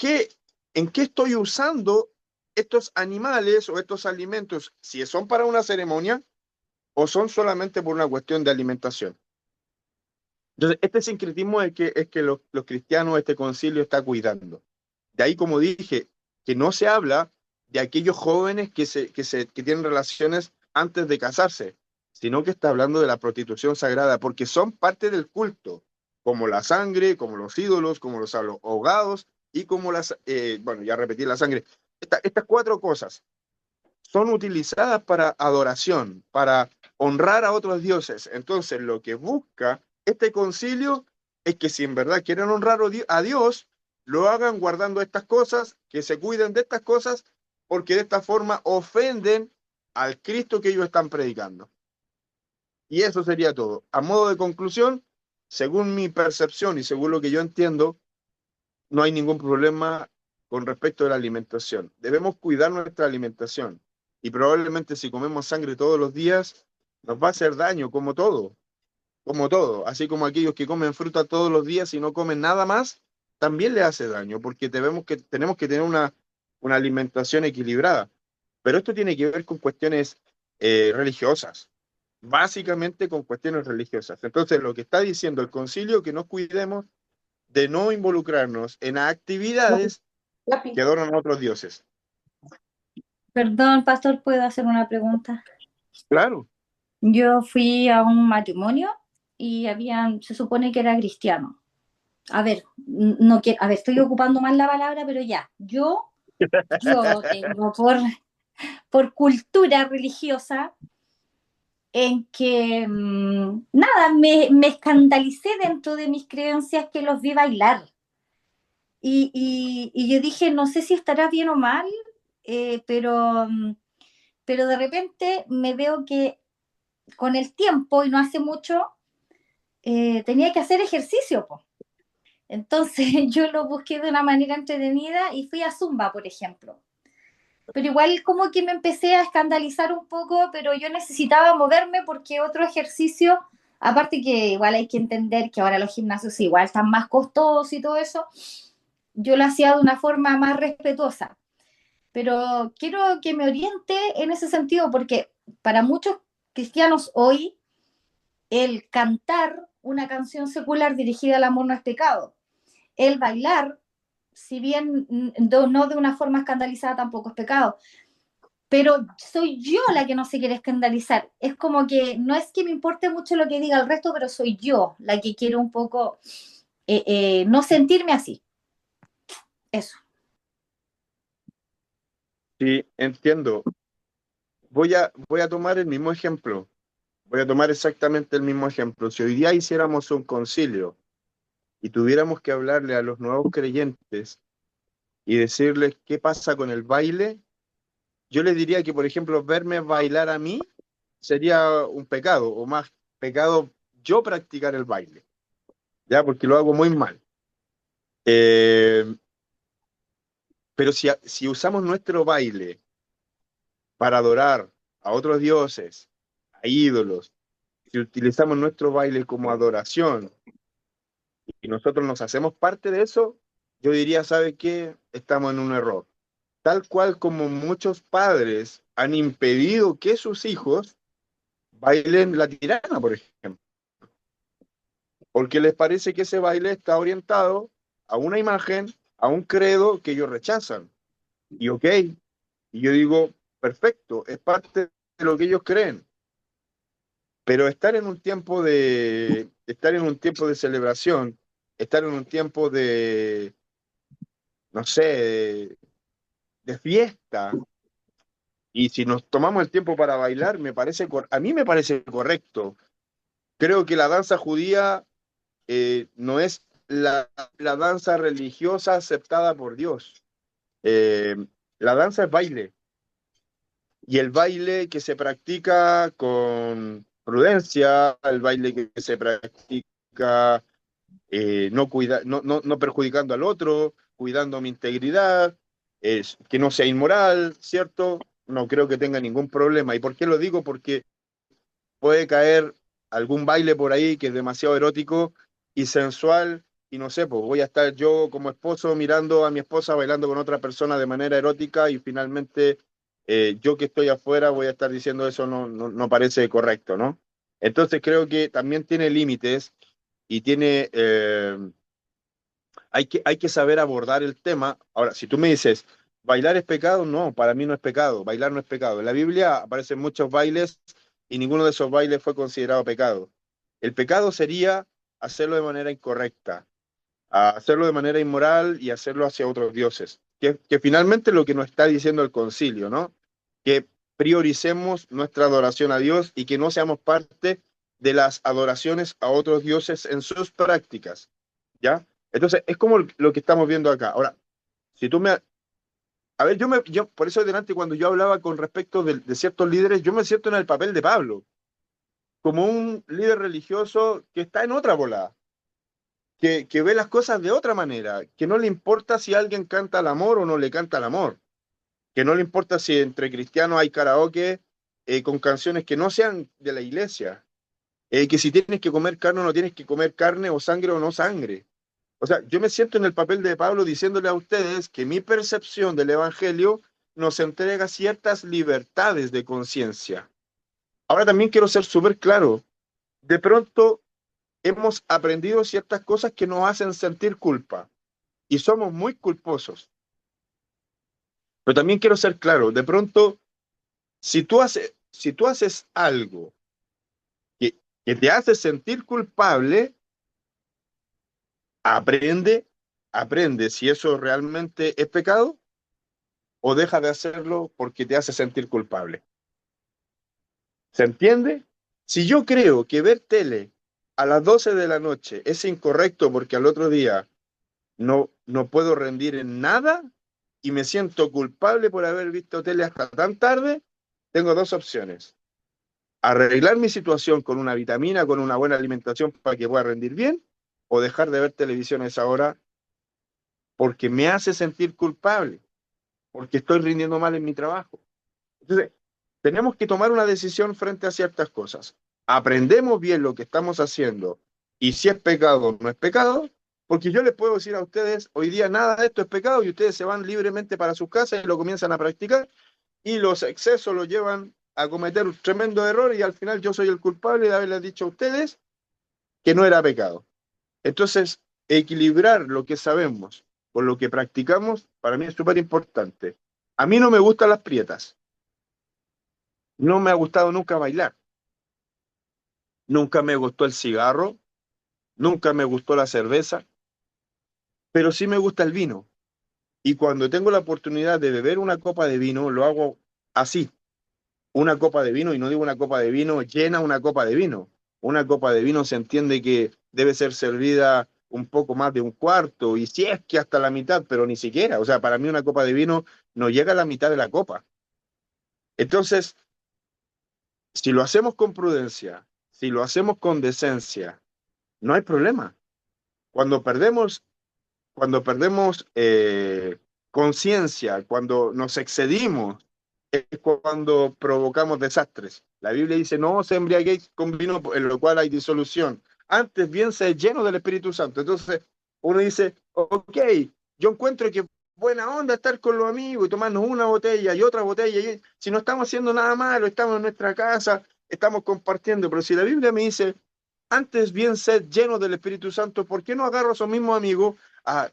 en qué estoy usando estos animales o estos alimentos, si son para una ceremonia o son solamente por una cuestión de alimentación. Entonces, este sincretismo es que los cristianos, este concilio está cuidando. De ahí, como dije, que no se habla de aquellos jóvenes que tienen relaciones antes de casarse, sino que está hablando de la prostitución sagrada, porque son parte del culto, como la sangre, como los ídolos, como los ahogados y como bueno, ya repetí la sangre. Estas cuatro cosas son utilizadas para adoración, para honrar a otros dioses. Entonces, lo que busca este concilio es que si en verdad quieren honrar a Dios, lo hagan guardando estas cosas, que se cuiden de estas cosas, porque de esta forma ofenden al Cristo que ellos están predicando. Y eso sería todo. A modo de conclusión, según mi percepción y según lo que yo entiendo, no hay ningún problema con respecto a la alimentación. Debemos cuidar nuestra alimentación. Y probablemente si comemos sangre todos los días, nos va a hacer daño, como todo, como todo. Así como aquellos que comen fruta todos los días y no comen nada más, también le hace daño, porque tenemos que tener una alimentación equilibrada. Pero esto tiene que ver con cuestiones religiosas, básicamente con cuestiones religiosas. Entonces, lo que está diciendo el concilio, que nos cuidemos de no involucrarnos en actividades Lápiz. que adoran a otros dioses. Perdón, pastor, ¿puedo hacer una pregunta? Claro, Yo fui a un matrimonio y se supone que era cristiano. A ver, no quiero, a ver, estoy ocupando mal la palabra, pero ya, yo tengo por cultura religiosa en que nada, me escandalicé dentro de mis creencias que los vi bailar. Y yo dije, no sé si estará bien o mal, pero de repente me veo que con el tiempo, y no hace mucho, tenía que hacer ejercicio, po. Entonces yo lo busqué de una manera entretenida y fui a Zumba, por ejemplo. Pero igual como que me empecé a escandalizar un poco, pero yo necesitaba moverme porque otro ejercicio, aparte que igual hay que entender que ahora los gimnasios igual están más costosos y todo eso, yo lo hacía de una forma más respetuosa. Pero quiero que me oriente en ese sentido porque para muchos cristianos hoy el cantar una canción secular dirigida al amor no es pecado. El bailar, si bien no de una forma escandalizada, tampoco es pecado. Pero soy yo la que no se quiere escandalizar. Es como que no es que me importe mucho lo que diga el resto, pero soy yo la que quiero un poco no sentirme así. Eso. sí, entiendo. Voy a tomar el mismo ejemplo. Voy a tomar exactamente el mismo ejemplo. Si hoy día hiciéramos un concilio y tuviéramos que hablarle a los nuevos creyentes y decirles qué pasa con el baile, yo les diría que, por ejemplo, verme bailar a mí sería un pecado, o más pecado yo practicar el baile, ¿ya? Porque lo hago muy mal. Eh, pero si usamos nuestro baile para adorar a otros dioses, a ídolos, si utilizamos nuestro baile como adoración y nosotros nos hacemos parte de eso, yo diría, ¿sabe qué? Estamos en un error. Tal cual como muchos padres han impedido que sus hijos bailen la tirana, por ejemplo, porque les parece que ese baile está orientado a una imagen, a un credo que ellos rechazan. Y ok, y yo digo, perfecto, es parte de lo que ellos creen. Pero estar en un tiempo de celebración, estar en un tiempo de, no sé, de fiesta, y si nos tomamos el tiempo para bailar, a mí me parece correcto. Creo que la danza judía no es la danza religiosa aceptada por Dios. Eh, la danza es baile, y el baile que se practica con prudencia, el baile que se practica no perjudicando al otro, cuidando mi integridad, que no sea inmoral, ¿cierto? No creo que tenga ningún problema. ¿Y por qué lo digo? Porque puede caer algún baile por ahí que es demasiado erótico y sensual, y no sé, pues voy a estar yo como esposo mirando a mi esposa bailando con otra persona de manera erótica y finalmente yo que estoy afuera voy a estar diciendo eso no parece correcto, ¿no? Entonces creo que también tiene límites y hay que saber abordar el tema. Ahora, si tú me dices, ¿bailar es pecado? No, para mí no es pecado, bailar no es pecado. En la Biblia aparecen muchos bailes y ninguno de esos bailes fue considerado pecado. El pecado sería hacerlo de manera incorrecta, hacerlo de manera inmoral y hacerlo hacia otros dioses, que finalmente es lo que nos está diciendo el concilio, ¿no? Que prioricemos nuestra adoración a Dios y que no seamos parte de las adoraciones a otros dioses en sus prácticas, ¿ya? Entonces, es como lo que estamos viendo acá. Ahora, si tú me... A ver, yo por eso delante cuando yo hablaba con respecto de ciertos líderes, yo me siento en el papel de Pablo, como un líder religioso que está en otra volada, que ve las cosas de otra manera, que no le importa si alguien canta el amor o no le canta el amor, que no le importa si entre cristianos hay karaoke con canciones que no sean de la iglesia, que si tienes que comer carne o no tienes que comer carne o sangre o no sangre. O sea, yo me siento en el papel de Pablo diciéndole a ustedes que mi percepción del Evangelio nos entrega ciertas libertades de conciencia. Ahora también quiero ser súper claro. De pronto hemos aprendido ciertas cosas que nos hacen sentir culpa y somos muy culposos. Pero también quiero ser claro. De pronto, si tú haces algo que te hace sentir culpable, aprende, aprende si eso realmente es pecado o deja de hacerlo porque te hace sentir culpable. ¿Se entiende? Si yo creo que ver tele a las 12 de la noche es incorrecto porque al otro día no puedo rendir en nada y me siento culpable por haber visto tele hasta tan tarde, tengo dos opciones. Arreglar mi situación con una vitamina, con una buena alimentación para que pueda rendir bien, o dejar de ver televisión a esa hora porque me hace sentir culpable, porque estoy rindiendo mal en mi trabajo. Entonces, tenemos que tomar una decisión frente a ciertas cosas. Aprendemos bien lo que estamos haciendo y si es pecado o no es pecado, porque yo les puedo decir a ustedes, hoy día nada de esto es pecado y ustedes se van libremente para sus casas y lo comienzan a practicar y los excesos los llevan a cometer un tremendo error y al final yo soy el culpable de haberles dicho a ustedes que no era pecado. Entonces, equilibrar lo que sabemos con lo que practicamos para mí es súper importante. A mí no me gustan las prietas. No me ha gustado nunca bailar. Nunca me gustó el cigarro. Nunca me gustó la cerveza. Pero sí me gusta el vino. Y cuando tengo la oportunidad de beber una copa de vino, lo hago así. Una copa de vino, y no digo una copa de vino llena, una copa de vino. Una copa de vino se entiende que debe ser servida un poco más de un cuarto, y si es que hasta la mitad, pero ni siquiera. O sea, para mí una copa de vino no llega a la mitad de la copa. Entonces, si lo hacemos con prudencia, si lo hacemos con decencia, no hay problema. Cuando perdemos conciencia, cuando nos excedimos, es cuando provocamos desastres. La Biblia dice, no os embriaguéis con vino en lo cual hay disolución. Antes bien se lleno del Espíritu Santo. Entonces uno dice, ok, yo encuentro que buena onda estar con los amigos y tomarnos una botella y otra botella. Si no estamos haciendo nada malo, estamos en nuestra casa, estamos compartiendo. Pero si la Biblia me dice, antes bien sed llenos del Espíritu Santo, ¿por qué no agarro a esos mismos amigos,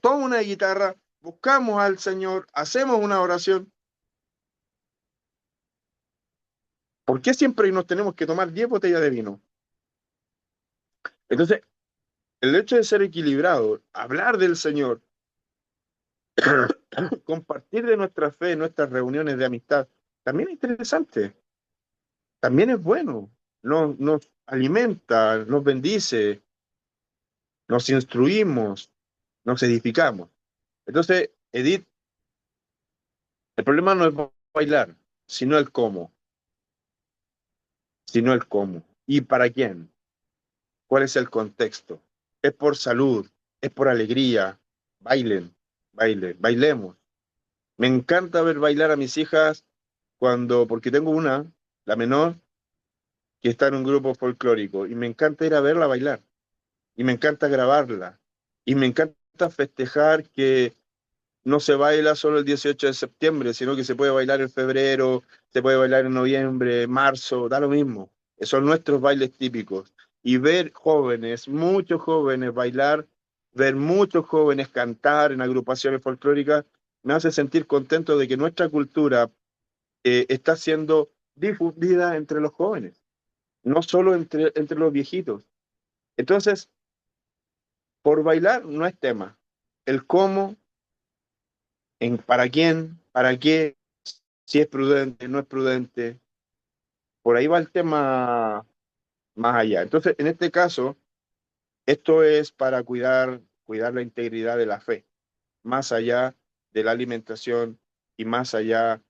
tomo una guitarra, buscamos al Señor, hacemos una oración? ¿Por qué siempre nos tenemos que tomar 10 botellas de vino? Entonces, el hecho de ser equilibrado, hablar del Señor, compartir de nuestra fe en nuestras reuniones de amistad, también es interesante, también es bueno, nos alimenta, nos bendice, nos instruimos, nos edificamos. Entonces, Edith, el problema no es bailar, sino el cómo, sino el cómo. ¿Y para quién? ¿Cuál es el contexto? ¿Es por salud? ¿Es por alegría? Bailen, bailemos. Me encanta ver bailar a mis hijas porque tengo una, la menor, que está en un grupo folclórico, y me encanta ir a verla bailar, y me encanta grabarla, y me encanta festejar que no se baila solo el 18 de septiembre, sino que se puede bailar en febrero, se puede bailar en noviembre, marzo, da lo mismo. Son nuestros bailes típicos. Y ver jóvenes, muchos jóvenes bailar, ver muchos jóvenes cantar en agrupaciones folclóricas, me hace sentir contento de que nuestra cultura está siendo difundida entre los jóvenes, no solo entre los viejitos. Entonces, por bailar no es tema. El cómo, para quién, para qué, si es prudente, no es prudente, por ahí va el tema más allá. Entonces, en este caso, esto es para cuidar la integridad de la fe, más allá de la alimentación y más allá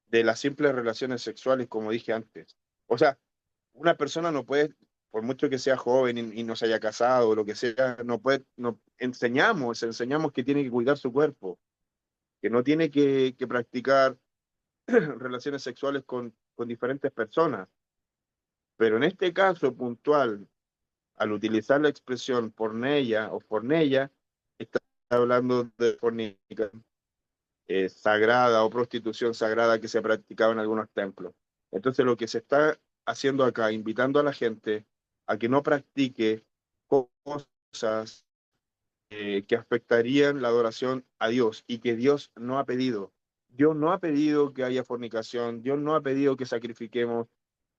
de las simples relaciones sexuales, como dije antes. O sea, una persona no puede, por mucho que sea joven y no se haya casado o lo que sea, no puede, enseñamos que tiene que cuidar su cuerpo, que no tiene que practicar relaciones sexuales con diferentes personas. Pero en este caso puntual, al utilizar la expresión porneia o fornella, está hablando de fornicación sagrada o prostitución sagrada que se practicaba en algunos templos. Entonces lo que se está haciendo acá, invitando a la gente a que no practique cosas que afectarían la adoración a Dios y que Dios no ha pedido. Dios no ha pedido que haya fornicación, Dios no ha pedido que sacrifiquemos,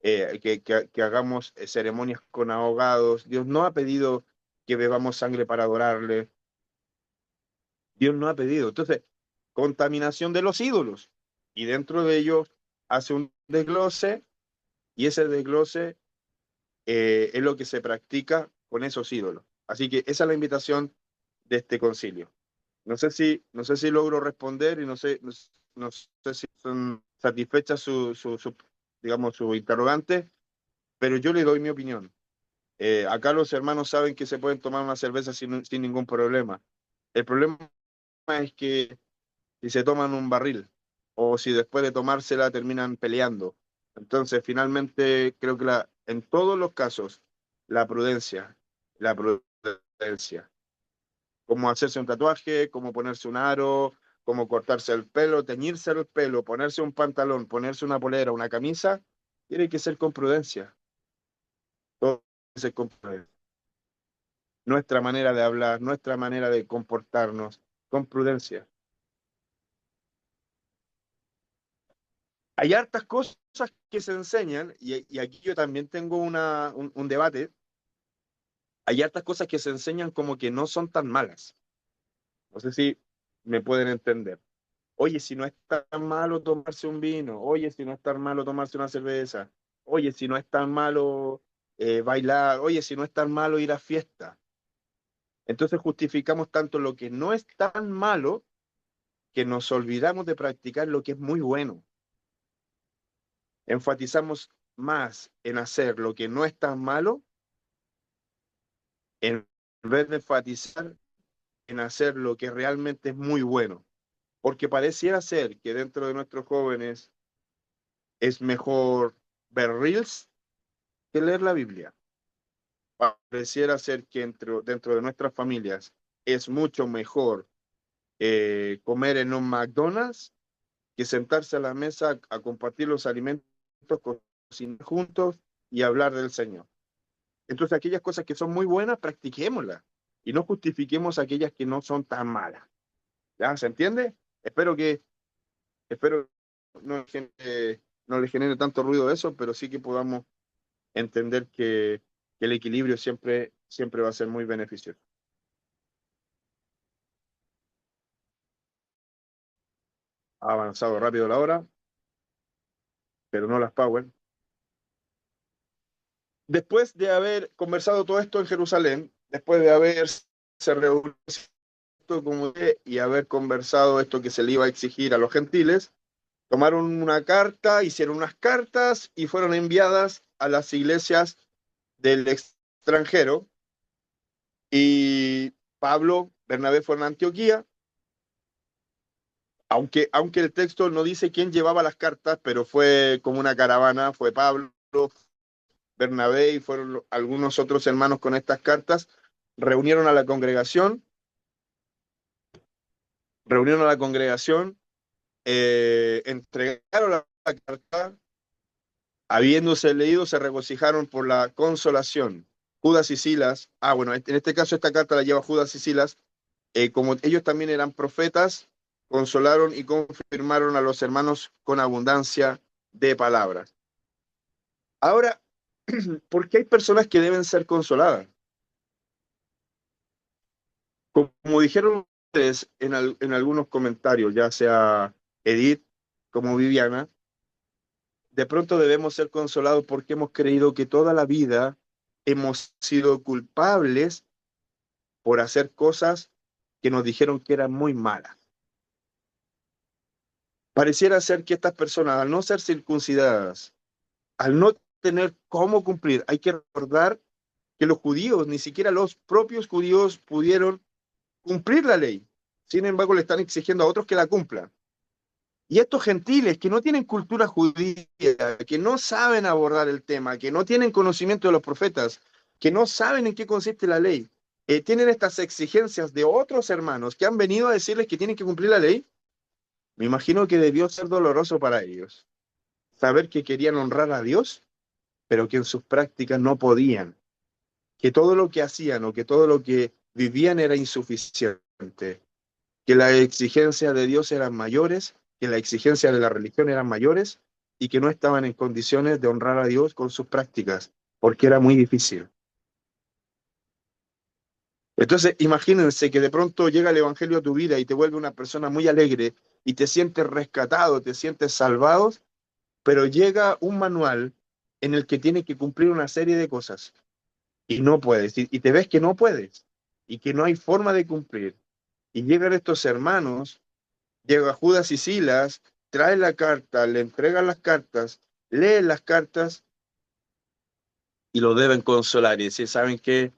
que hagamos ceremonias con ahogados, Dios no ha pedido que bebamos sangre para adorarle, Dios no ha pedido. Entonces, contaminación de los ídolos. Y dentro de ellos hace un desglose y ese desglose es lo que se practica con esos ídolos. Así que esa es la invitación de este concilio. No sé si logro responder y no sé si son satisfechas digamos, su interrogante, pero yo le doy mi opinión. Acá los hermanos saben que se pueden tomar una cerveza sin ningún problema. El problema es que si se toman un barril o si después de tomársela terminan peleando. Entonces, finalmente, creo que en todos los casos, la prudencia, como hacerse un tatuaje, como ponerse un aro, como cortarse el pelo, teñirse el pelo, ponerse un pantalón, ponerse una polera, una camisa, tiene que ser con prudencia. Todo tiene que ser con prudencia. Nuestra manera de hablar, nuestra manera de comportarnos, con prudencia. Hay hartas cosas que se enseñan, y aquí yo también tengo un debate. Hay hartas cosas que se enseñan como que no son tan malas. No sé si me pueden entender. Oye, si no es tan malo tomarse un vino, oye, si no es tan malo tomarse una cerveza, oye, si no es tan malo bailar, oye, si no es tan malo ir a fiesta. Entonces justificamos tanto lo que no es tan malo que nos olvidamos de practicar lo que es muy bueno. Enfatizamos más en hacer lo que no es tan malo en vez de enfatizar en hacer lo que realmente es muy bueno. Porque pareciera ser que dentro de nuestros jóvenes es mejor ver reels que leer la Biblia. Pareciera ser que dentro de nuestras familias es mucho mejor comer en un McDonald's que sentarse a la mesa a compartir los alimentos, cocinar juntos y hablar del Señor. Entonces, aquellas cosas que son muy buenas, practiquémoslas y no justifiquemos aquellas que no son tan malas. ¿Ya? ¿Se entiende? Espero no le genere tanto ruido eso, pero sí que podamos entender que el equilibrio siempre va a ser muy beneficioso. Ha avanzado rápido la hora, pero no las power. Después de haber conversado todo esto en Jerusalén, después de haberse reunido y haber conversado esto que se le iba a exigir a los gentiles, tomaron una carta, hicieron unas cartas y fueron enviadas a las iglesias del extranjero. Y Pablo, Bernabé fueron a Antioquía, aunque el texto no dice quién llevaba las cartas, pero fue como una caravana, fue Pablo, Bernabé y fueron algunos otros hermanos con estas cartas, reunieron a la congregación, entregaron la carta, habiéndose leído, se regocijaron por la consolación. Judas y Silas, bueno, en este caso esta carta la lleva Judas y Silas, como ellos también eran profetas, consolaron y confirmaron a los hermanos con abundancia de palabras. Ahora, ¿por qué hay personas que deben ser consoladas? Como dijeron ustedes en algunos comentarios, ya sea Edith como Viviana, de pronto debemos ser consolados porque hemos creído que toda la vida hemos sido culpables por hacer cosas que nos dijeron que eran muy malas. Pareciera ser que estas personas, al no ser circuncidadas, al no tener cómo cumplir, hay que recordar que los judíos, ni siquiera los propios judíos pudieron cumplir la ley. Sin embargo, le están exigiendo a otros que la cumplan. Y estos gentiles que no tienen cultura judía, que no saben abordar el tema, que no tienen conocimiento de los profetas, que no saben en qué consiste la ley, tienen estas exigencias de otros hermanos que han venido a decirles que tienen que cumplir la ley. Me imagino que debió ser doloroso para ellos. Saber que querían honrar a Dios, pero que en sus prácticas no podían. Que todo lo que hacían o que todo lo que vivían era insuficiente. Que las exigencias de Dios eran mayores, que las exigencias de la religión eran mayores y que no estaban en condiciones de honrar a Dios con sus prácticas, porque era muy difícil. Entonces, imagínense que de pronto llega el Evangelio a tu vida y te vuelve una persona muy alegre y te sientes rescatado, te sientes salvado, pero llega un manual en el que tienes que cumplir una serie de cosas y no puedes, y te ves que no puedes y que no hay forma de cumplir. Y llegan estos hermanos, llega Judas y Silas, trae la carta, le entregan las cartas, leen las cartas y lo deben consolar y decir, ¿saben qué?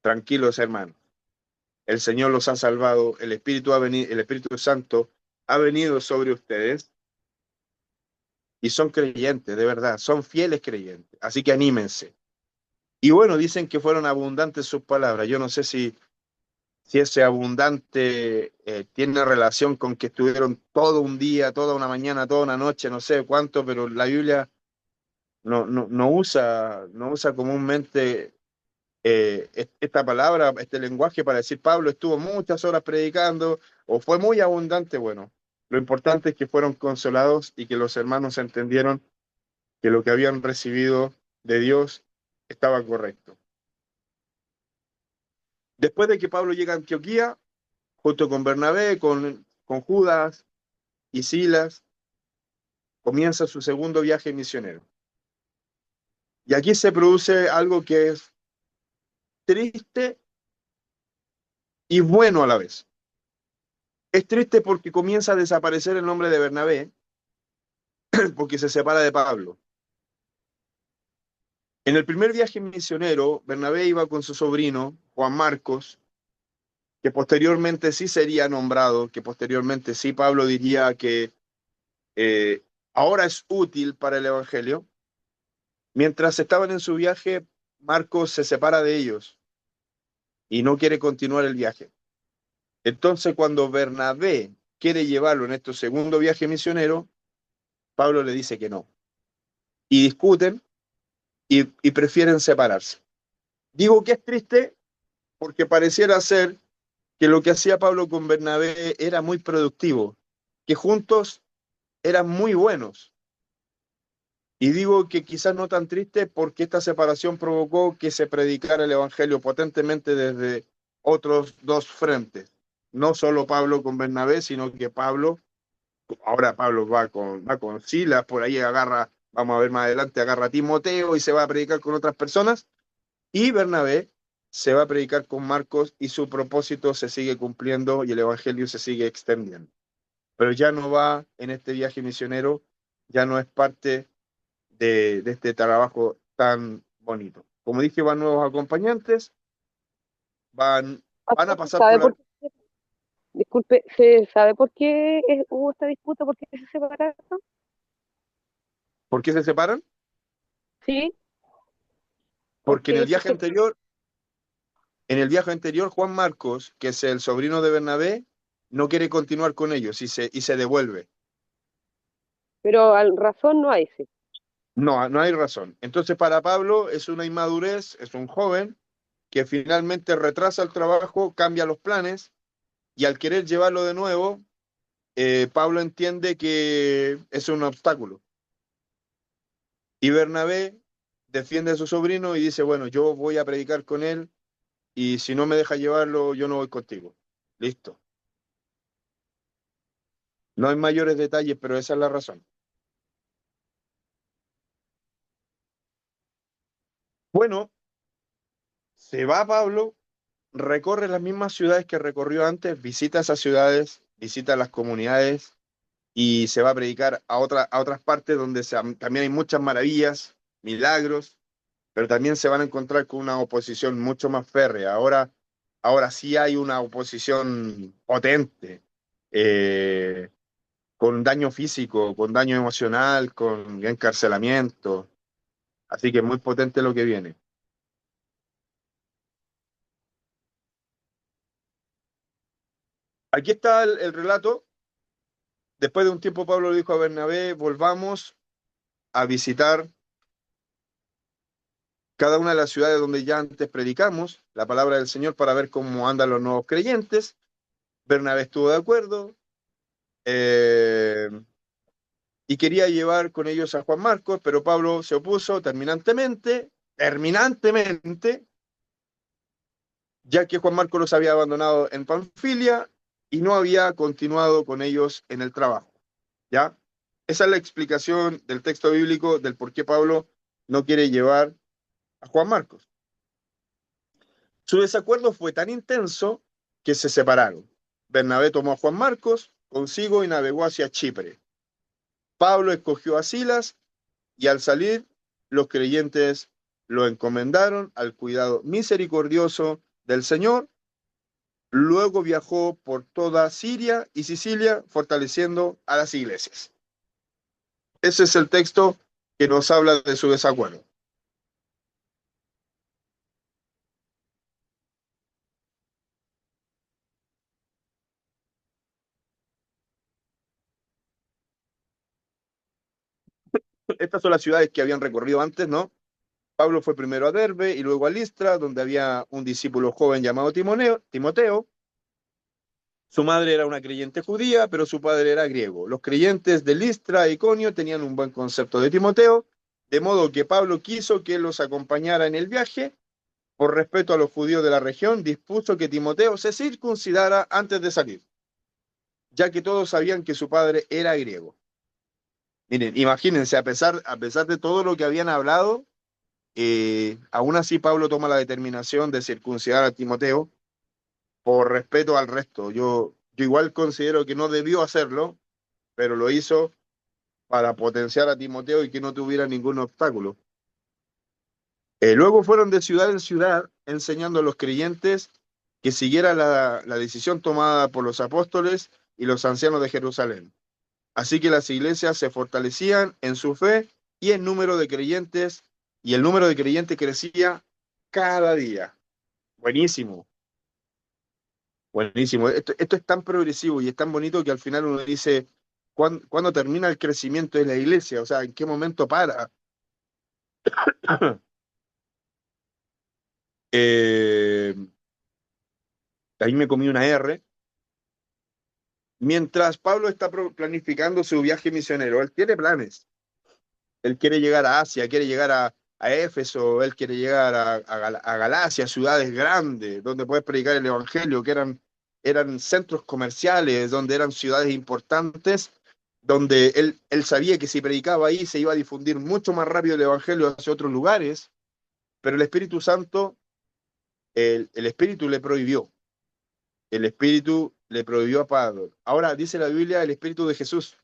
Tranquilos, hermanos. El Señor los ha salvado, el Espíritu Santo ha venido sobre ustedes y son creyentes, de verdad, son fieles creyentes. Así que anímense. Y bueno, dicen que fueron abundantes sus palabras. Yo no sé si ese abundante tiene relación con que estuvieron todo un día, toda una mañana, toda una noche, no sé cuánto, pero la Biblia no usa comúnmente esta palabra, este lenguaje para decir Pablo estuvo muchas horas predicando o fue muy abundante. Bueno, lo importante es que fueron consolados y que los hermanos entendieron que lo que habían recibido de Dios estaba correcto. Después de que Pablo llega a Antioquía, junto con Bernabé, con Judas y Silas, comienza su segundo viaje misionero. Y aquí se produce algo que es triste y bueno a la vez. Es triste porque comienza a desaparecer el nombre de Bernabé, porque se separa de Pablo. En el primer viaje misionero, Bernabé iba con su sobrino, Juan Marcos, que posteriormente sí sería nombrado, que posteriormente sí Pablo diría que ahora es útil para el Evangelio. Mientras estaban en su viaje, Marcos se separa de ellos y no quiere continuar el viaje. Entonces, cuando Bernabé quiere llevarlo en este segundo viaje misionero, Pablo le dice que no. Y discuten y prefieren separarse. Digo que es triste porque pareciera ser que lo que hacía Pablo con Bernabé era muy productivo, que juntos eran muy buenos. Y digo que quizás no tan triste porque esta separación provocó que se predicara el Evangelio potentemente desde otros dos frentes. No solo Pablo con Bernabé, sino que ahora Pablo va con Silas, por ahí agarra, vamos a ver más adelante, agarra a Timoteo y se va a predicar con otras personas. Y Bernabé se va a predicar con Marcos y su propósito se sigue cumpliendo y el Evangelio se sigue extendiendo. Pero ya no va en este viaje misionero, ya no es parte de este trabajo tan bonito. Como dije, van nuevos acompañantes, van a pasar por ¿Sabe la... por qué? Disculpe, ¿se sabe por qué hubo esta disputa? ¿Por qué se separaron? ¿Por qué se separan? Sí, Porque porque se... en el viaje anterior Juan Marcos, que es el sobrino de Bernabé, no quiere continuar con ellos y se devuelve. Pero razón no hay, sí. No, no hay razón. Entonces, para Pablo es una inmadurez, es un joven que finalmente retrasa el trabajo, cambia los planes y al querer llevarlo de nuevo, Pablo entiende que es un obstáculo. Y Bernabé defiende a su sobrino y dice, bueno, yo voy a predicar con él y si no me deja llevarlo, yo no voy contigo. Listo. No hay mayores detalles, pero esa es la razón. Bueno, se va Pablo, recorre las mismas ciudades que recorrió antes, visita esas ciudades, visita las comunidades y se va a predicar a otras partes donde también hay muchas maravillas, milagros, pero también se van a encontrar con una oposición mucho más férrea. Ahora sí hay una oposición potente, eh, con daño físico, con daño emocional, con encarcelamiento. Así que es muy potente lo que viene. Aquí está el relato. Después de un tiempo, Pablo le dijo a Bernabé, volvamos a visitar cada una de las ciudades donde ya antes predicamos la palabra del Señor para ver cómo andan los nuevos creyentes. Bernabé estuvo de acuerdo eh, y quería llevar con ellos a Juan Marcos, pero Pablo se opuso terminantemente, ya que Juan Marcos los había abandonado en Panfilia y no había continuado con ellos en el trabajo. ¿Ya? Esa es la explicación del texto bíblico del por qué Pablo no quiere llevar a Juan Marcos. Su desacuerdo fue tan intenso que se separaron. Bernabé tomó a Juan Marcos consigo y navegó hacia Chipre. Pablo escogió a Silas y al salir los creyentes lo encomendaron al cuidado misericordioso del Señor. Luego viajó por toda Siria y Sicilia fortaleciendo a las iglesias. Ese es el texto que nos habla de su desacuerdo. Estas son las ciudades que habían recorrido antes, ¿no? Pablo fue primero a Derbe y luego a Listra, donde había un discípulo joven llamado Timoteo. Su madre era una creyente judía, pero su padre era griego. Los creyentes de Listra e Iconio tenían un buen concepto de Timoteo, de modo que Pablo quiso que los acompañara en el viaje. Por respeto a los judíos de la región, dispuso que Timoteo se circuncidara antes de salir, ya que todos sabían que su padre era griego. Miren, imagínense, a pesar de todo lo que habían hablado, aún así Pablo toma la determinación de circuncidar a Timoteo por respeto al resto. Yo igual considero que no debió hacerlo, pero lo hizo para potenciar a Timoteo y que no tuviera ningún obstáculo. Luego fueron de ciudad en ciudad enseñando a los creyentes que siguiera la decisión tomada por los apóstoles y los ancianos de Jerusalén. Así que las iglesias se fortalecían en su fe y el número de creyentes, y el número de creyentes crecía cada día. Buenísimo. Buenísimo. Esto es tan progresivo y es tan bonito que al final uno dice, ¿cuándo termina el crecimiento de la iglesia? O sea, ¿en qué momento para? Eh, ahí me comí una R. Mientras Pablo está planificando su viaje misionero, él tiene planes. Él quiere llegar a Asia, quiere llegar a Éfeso, él quiere llegar a Galacia, ciudades grandes, donde puedes predicar el Evangelio, que eran centros comerciales, donde eran ciudades importantes, donde él sabía que si predicaba ahí se iba a difundir mucho más rápido el Evangelio hacia otros lugares, pero el Espíritu Santo, el Espíritu le prohibió. El Espíritu le prohibió a Pablo. Ahora dice la Biblia, el Espíritu de Jesús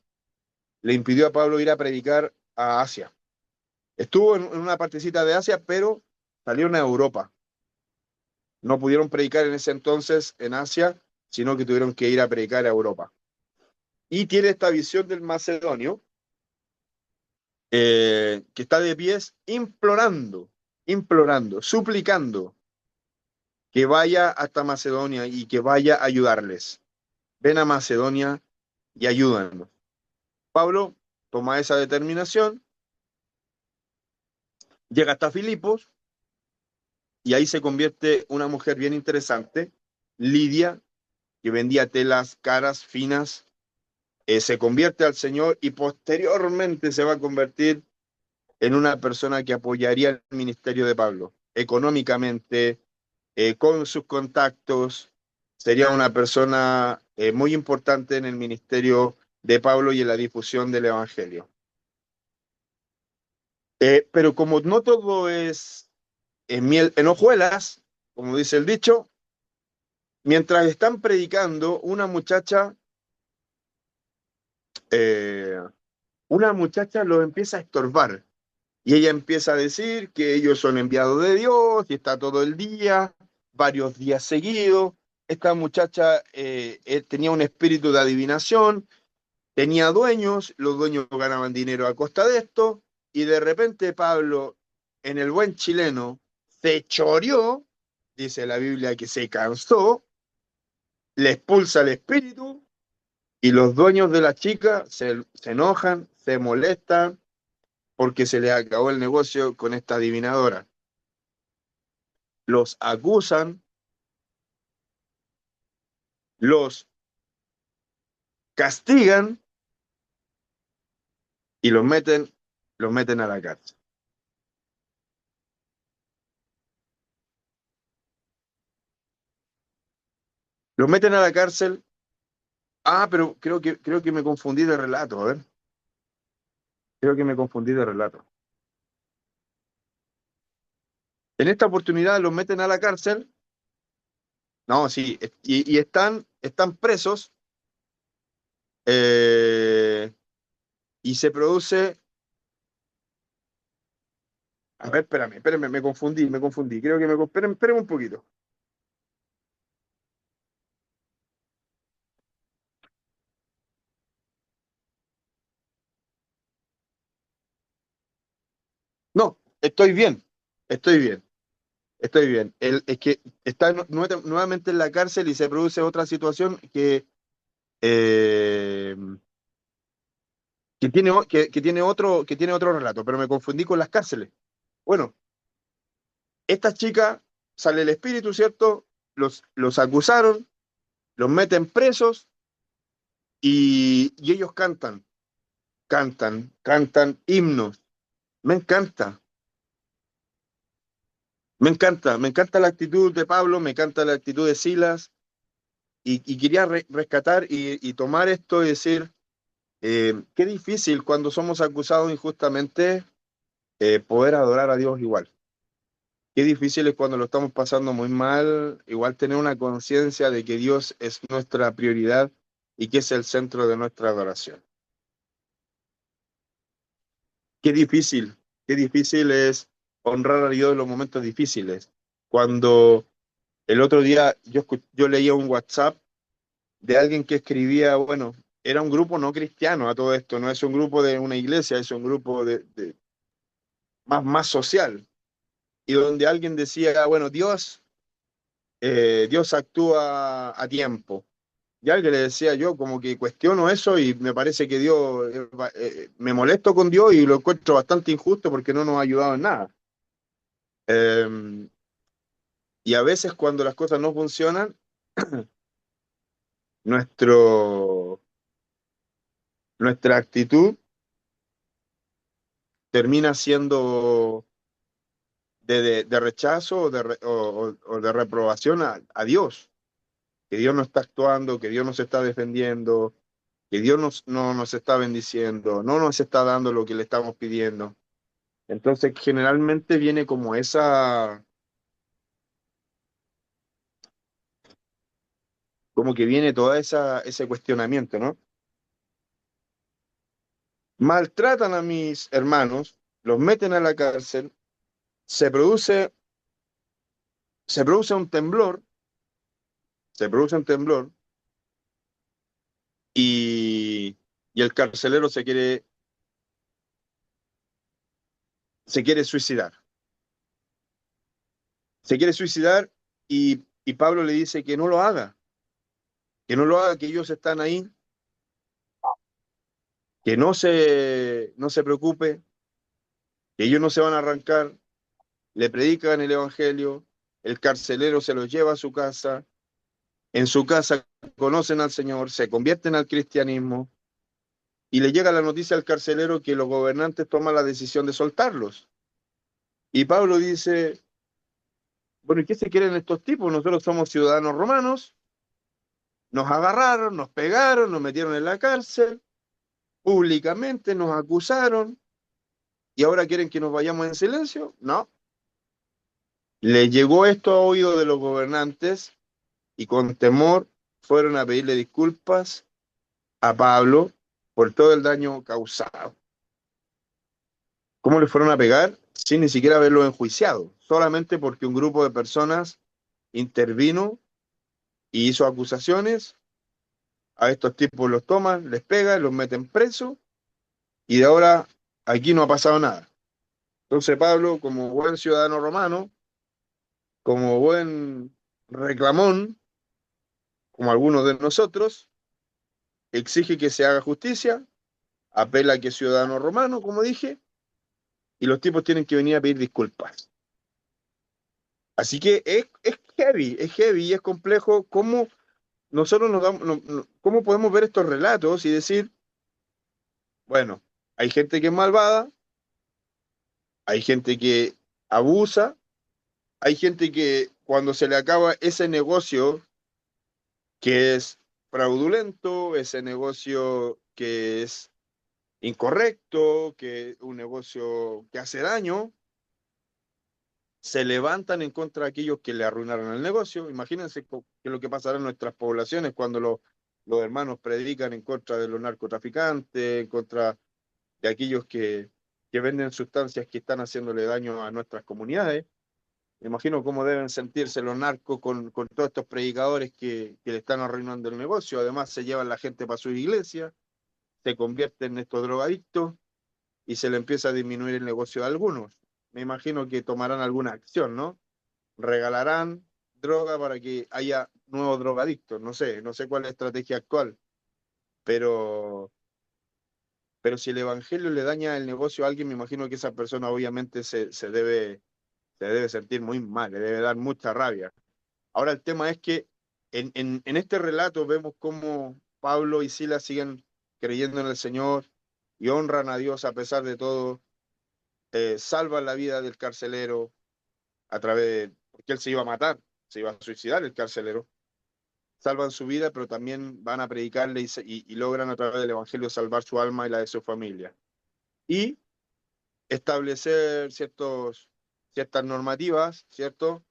le impidió a Pablo ir a predicar a Asia. Estuvo en una partecita de Asia, pero salieron a Europa. No pudieron predicar en ese entonces en Asia, sino que tuvieron que ir a predicar a Europa. Y tiene esta visión del macedonio, que está de pies implorando, suplicando que vaya hasta Macedonia y que vaya a ayudarles. Ven a Macedonia y ayúdanos. Pablo toma esa determinación, llega hasta Filipos y ahí se convierte una mujer bien interesante, Lidia, que vendía telas caras, finas, se convierte al Señor y posteriormente se va a convertir en una persona que apoyaría el ministerio de Pablo económicamente, con sus contactos. Sería una persona muy importante en el ministerio de Pablo y en la difusión del Evangelio. Pero como no todo es miel en hojuelas, como dice el dicho, mientras están predicando, eh, una muchacha los empieza a estorbar y ella empieza a decir que ellos son enviados de Dios y está todo el día, varios días seguidos. Esta muchacha tenía un espíritu de adivinación, tenía dueños, los dueños ganaban dinero a costa de esto y de repente Pablo, en el buen chileno, se choreó, dice la Biblia que se cansó, le expulsa el espíritu y los dueños de la chica se enojan, se molestan porque se les acabó el negocio con esta adivinadora. Los acusan, los castigan y los meten a la cárcel. Los meten a la cárcel. Ah, pero creo que me confundí de relato, a ver. Creo que me confundí de relato. En esta oportunidad los meten a la cárcel. No, sí, y están presos, eh, y se produce. A ver, espérame, me confundí. Creo que espérame un poquito. No, estoy bien. Es que está nuevamente en la cárcel y se produce otra situación eh, que tiene otro relato, pero me confundí con las cárceles. Bueno, esta chica sale el espíritu, ¿cierto? Los acusaron, los meten presos y ellos cantan himnos. Me encanta, me encanta la actitud de Pablo, me encanta la actitud de Silas y quería rescatar y tomar esto y decir, qué difícil cuando somos acusados injustamente poder adorar a Dios igual. Qué difícil es cuando lo estamos pasando muy mal, igual tener una conciencia de que Dios es nuestra prioridad y que es el centro de nuestra adoración. Qué difícil es honrar a Dios en los momentos difíciles. Cuando el otro día yo leía un WhatsApp de alguien que escribía, bueno, era un grupo no cristiano a todo esto, no es un grupo de una iglesia, es un grupo más social, y donde alguien decía, bueno, Dios Dios actúa a tiempo. Ya que le decía yo, como que cuestiono eso y me parece que Dios, me molesto con Dios y lo encuentro bastante injusto porque no nos ha ayudado en nada. Eh, y a veces cuando las cosas no funcionan, nuestro, nuestra actitud termina siendo de rechazo o de reprobación a Dios, que Dios no está actuando, que Dios nos está defendiendo, que Dios no nos está bendiciendo, no nos está dando lo que le estamos pidiendo. Entonces, generalmente viene como como que viene toda ese cuestionamiento, ¿no? Maltratan a mis hermanos, los meten a la cárcel, se produce, se produce un temblor, se produce un temblor y el carcelero se quiere suicidar. Se quiere suicidar y Pablo le dice que no lo haga, que ellos están ahí, que no se preocupe, que ellos no se van a arrancar, le predican el evangelio, el carcelero se los lleva a su casa, en su casa conocen al Señor, se convierten al cristianismo y le llega la noticia al carcelero que los gobernantes toman la decisión de soltarlos. Y Pablo dice, bueno, ¿y qué se quieren estos tipos? Nosotros somos ciudadanos romanos, nos agarraron, nos pegaron, nos metieron en la cárcel, públicamente nos acusaron y ahora quieren que nos vayamos en silencio. No, le llegó esto a oído de los gobernantes y con temor fueron a pedirle disculpas a Pablo por todo el daño causado. ¿Cómo le fueron a pegar? Sin ni siquiera haberlo enjuiciado, solamente porque un grupo de personas intervino y hizo acusaciones. A estos tipos los toman, les pegan, los meten presos y de ahora aquí no ha pasado nada. Entonces Pablo, como buen ciudadano romano, como buen reclamón, como algunos de nosotros, exige que se haga justicia, apela a que es ciudadano romano, como dije, y los tipos tienen que venir a pedir disculpas. Así que es heavy y es complejo cómo nosotros cómo podemos ver estos relatos y decir, bueno, hay gente que es malvada, hay gente que abusa, hay gente que cuando se le acaba ese negocio que es fraudulento, ese negocio que es incorrecto, que un negocio que hace daño, se levantan en contra de aquellos que le arruinaron el negocio. Imagínense qué es lo que pasará en nuestras poblaciones cuando los hermanos predican en contra de los narcotraficantes, en contra de aquellos que venden sustancias que están haciéndole daño a nuestras comunidades. Me imagino cómo deben sentirse los narcos con todos estos predicadores que le están arruinando el negocio. Además, se llevan la gente para su iglesia, se convierten en estos drogadictos y se le empieza a disminuir el negocio de algunos. Me imagino que tomarán alguna acción, ¿no? Regalarán droga para que haya nuevos drogadictos. No sé cuál es la estrategia actual, pero, pero si el evangelio le daña el negocio a alguien, me imagino que esa persona obviamente se debe sentir muy mal, le debe dar mucha rabia. Ahora el tema es que en este relato vemos cómo Pablo y Silas siguen creyendo en el Señor y honran a Dios a pesar de todo, salvan la vida del carcelero a través porque él se iba a matar, se iba a suicidar el carcelero, salvan su vida, pero también van a predicarle y logran a través del Evangelio salvar su alma y la de su familia. Y establecer ciertas normativas, ¿cierto?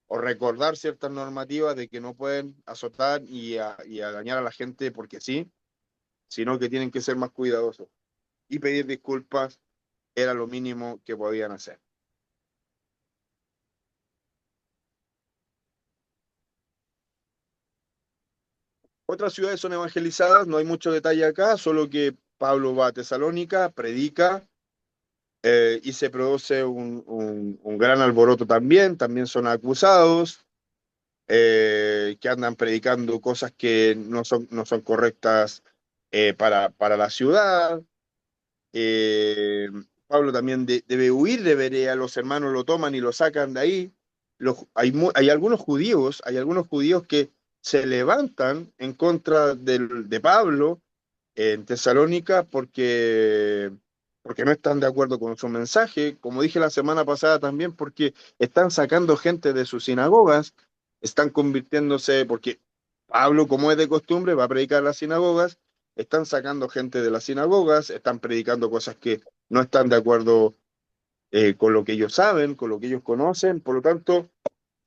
O recordar ciertas normativas de que no pueden azotar y a dañar a la gente porque sí, sino que tienen que ser más cuidadosos. Y pedir disculpas era lo mínimo que podían hacer. Otras ciudades son evangelizadas, no hay mucho detalle acá, solo que Pablo va a Tesalónica, predica y se produce un gran alboroto también son acusados. que andan predicando cosas que no son correctas para la ciudad. Eh, Pablo también debe huir de Berea, los hermanos lo toman y lo sacan de ahí. Hay hay algunos judíos que se levantan en contra de Pablo en Tesalónica porque no están de acuerdo con su mensaje, como dije la semana pasada también, porque están sacando gente de sus sinagogas, están convirtiéndose, porque Pablo, como es de costumbre, va a predicar en las sinagogas, están sacando gente de las sinagogas, están predicando cosas que no están de acuerdo con lo que ellos saben, con lo que ellos conocen, por lo tanto,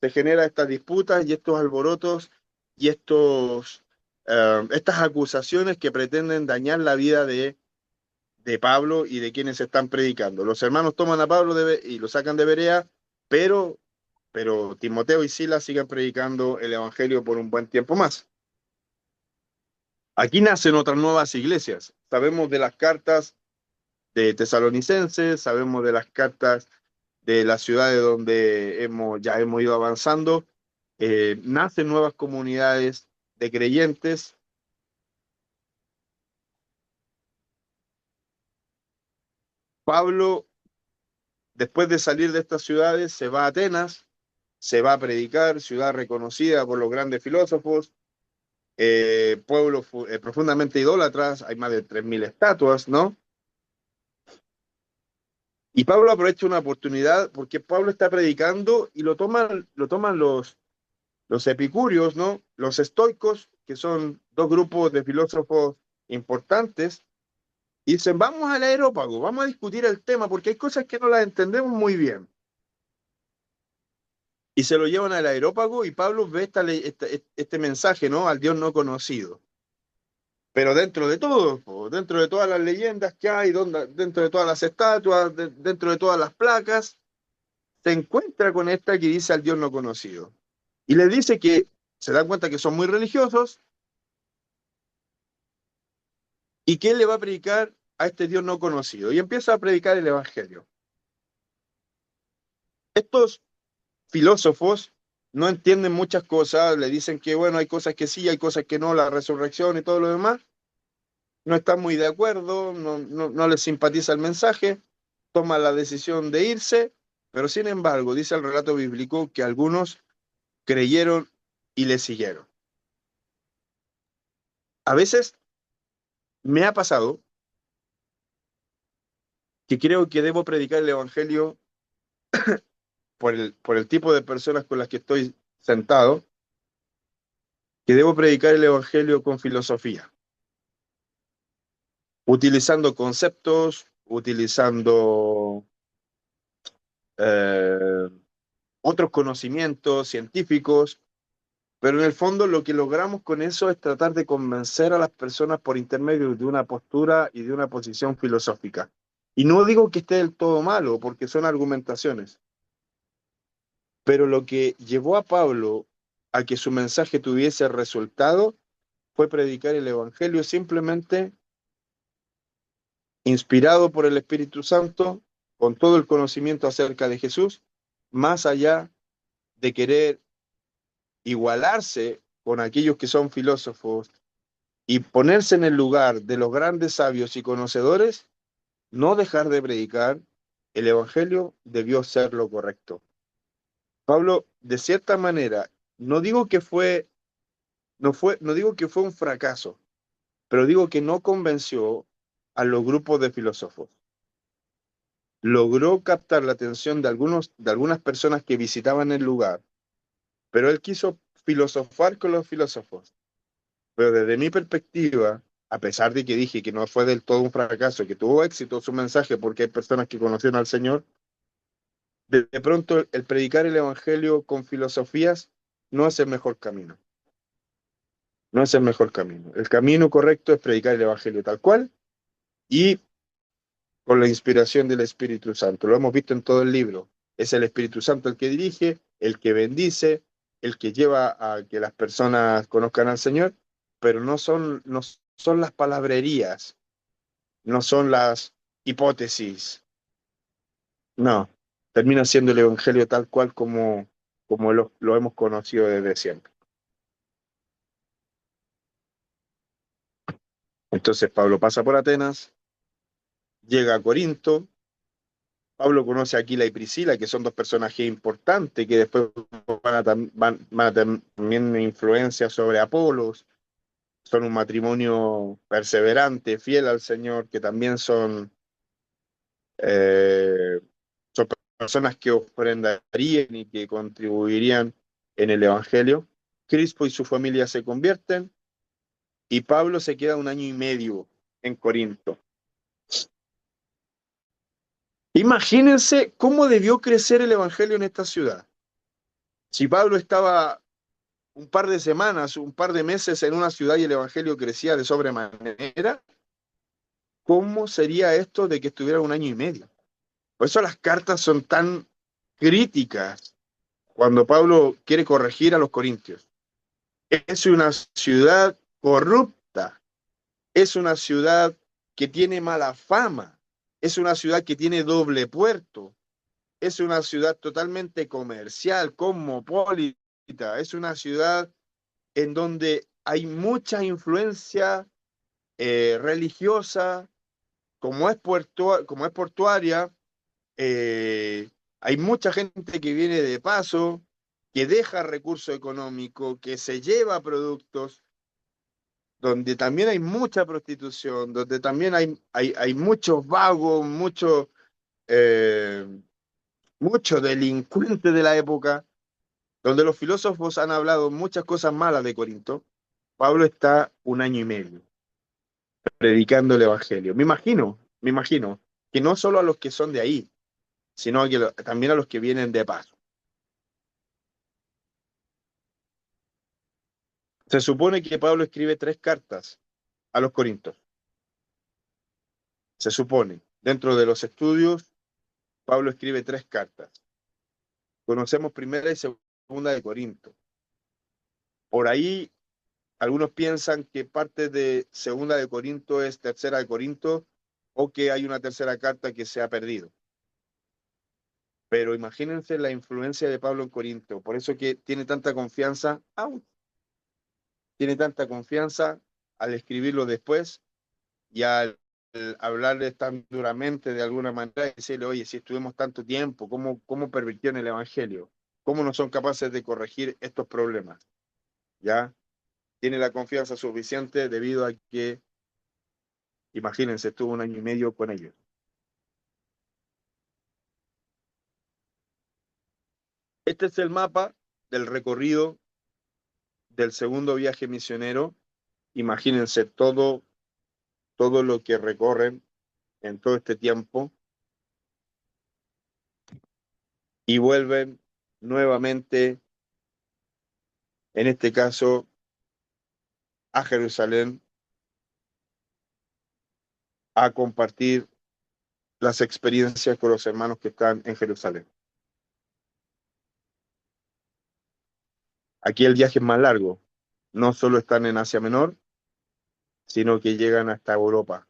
se genera estas disputas y estos alborotos y estas acusaciones que pretenden dañar la vida de Pablo y de quienes están predicando. Los hermanos toman a Pablo y lo sacan de Berea, pero, pero Timoteo y Silas siguen predicando el Evangelio por un buen tiempo más. Aquí nacen otras nuevas iglesias. Sabemos de las cartas de Tesalonicenses, sabemos de las cartas de las ciudades donde ya hemos ido avanzando. Nacen nuevas comunidades de creyentes. Pablo, después de salir de estas ciudades, se va a Atenas, se va a predicar, ciudad reconocida por los grandes filósofos, pueblos profundamente idólatras, hay más de 3.000 estatuas, ¿no? Y Pablo aprovecha una oportunidad porque Pablo está predicando y lo toman los epicúreos, ¿no? Los estoicos, que son dos grupos de filósofos importantes, y dicen, vamos al Areópago, vamos a discutir el tema, porque hay cosas que no las entendemos muy bien. Y se lo llevan al Areópago y Pablo ve este mensaje, ¿no? Al Dios no conocido. Pero dentro de todo, dentro de todas las leyendas que hay, dentro de todas las estatuas, dentro de todas las placas, se encuentra con esta que dice al Dios no conocido. Y le dice que se dan cuenta que son muy religiosos y que él le va a predicar a este Dios no conocido. Y empieza a predicar el Evangelio. Estos filósofos no entienden muchas cosas, le dicen que, bueno, hay cosas que sí, hay cosas que no, la resurrección y todo lo demás. No están muy de acuerdo, no les simpatiza el mensaje, toman la decisión de irse, pero sin embargo, dice el relato bíblico que algunos creyeron y le siguieron. A veces me ha pasado que creo que debo predicar el Evangelio por el tipo de personas con las que estoy sentado, que debo predicar el Evangelio con filosofía, utilizando conceptos, utilizando eh, otros conocimientos científicos, pero en el fondo lo que logramos con eso es tratar de convencer a las personas por intermedio de una postura y de una posición filosófica. Y no digo que esté del todo malo, porque son argumentaciones, pero lo que llevó a Pablo a que su mensaje tuviese resultado fue predicar el Evangelio simplemente inspirado por el Espíritu Santo, con todo el conocimiento acerca de Jesús, más allá de querer igualarse con aquellos que son filósofos y ponerse en el lugar de los grandes sabios y conocedores, no dejar de predicar el Evangelio debió ser lo correcto. Pablo, de cierta manera, no digo que no digo que fue un fracaso, pero digo que no convenció a los grupos de filósofos. Logró captar la atención de algunas personas que visitaban el lugar, pero él quiso filosofar con los filósofos. Pero desde mi perspectiva, a pesar de que dije que no fue del todo un fracaso, que tuvo éxito su mensaje porque hay personas que conocieron al Señor, de pronto el predicar el Evangelio con filosofías no es el mejor camino. No es el mejor camino. El camino correcto es predicar el Evangelio tal cual y con la inspiración del Espíritu Santo. Lo hemos visto en todo el libro. Es el Espíritu Santo el que dirige, el que bendice, el que lleva a que las personas conozcan al Señor, pero no son las palabrerías, no son las hipótesis. No, termina siendo el Evangelio tal cual como como lo hemos conocido desde siempre. Entonces Pablo pasa por Atenas, llega a Corinto. Pablo conoce a Aquila y Priscila, que son dos personajes importantes que después van a también influencia sobre Apolos. Son un matrimonio perseverante, fiel al Señor, que también eh, son personas que ofrendarían y que contribuirían en el Evangelio. Crispo y su familia se convierten y Pablo se queda 1 año y medio en Corinto. Imagínense cómo debió crecer el Evangelio en esta ciudad. Si Pablo estaba un par de semanas, un par de meses en una ciudad y el Evangelio crecía de sobremanera, ¿cómo sería esto de que estuviera 1 año y medio? Por eso las cartas son tan críticas cuando Pablo quiere corregir a los corintios. Es una ciudad corrupta, es una ciudad que tiene mala fama, es una ciudad que tiene doble puerto, es una ciudad totalmente comercial, cosmopolita, es una ciudad en donde hay mucha influencia religiosa, como es portuaria, hay mucha gente que viene de paso, que deja recurso económico, que se lleva productos, donde también hay mucha prostitución, donde también hay muchos vagos, eh, mucho delincuente de la época, donde los filósofos han hablado muchas cosas malas de Corinto. Pablo está 1 año y medio predicando el Evangelio. Me imagino que no solo a los que son de ahí, sino también a los que vienen de paso. Se supone que Pablo escribe 3 cartas a los Corintios. Se supone. Dentro de los estudios, Pablo escribe 3 cartas. Conocemos primera y segunda de Corinto. Por ahí, algunos piensan que parte de segunda de Corinto es tercera de Corinto o que hay una tercera carta que se ha perdido. Pero imagínense la influencia de Pablo en Corinto. Por eso que tiene tanta confianza, tiene tanta confianza al escribirlo después y al hablarles tan duramente de alguna manera y decirle, oye, si estuvimos tanto tiempo, ¿cómo pervirtieron el Evangelio? ¿Cómo no son capaces de corregir estos problemas? ¿Ya? Tiene la confianza suficiente debido a que, imagínense, estuvo 1 año y medio con ellos. Este es el mapa del recorrido del segundo viaje misionero. Imagínense todo lo que recorren en todo este tiempo y vuelven nuevamente, en este caso, a Jerusalén a compartir las experiencias con los hermanos que están en Jerusalén. Aquí el viaje es más largo. No solo están en Asia Menor, sino que llegan hasta Europa,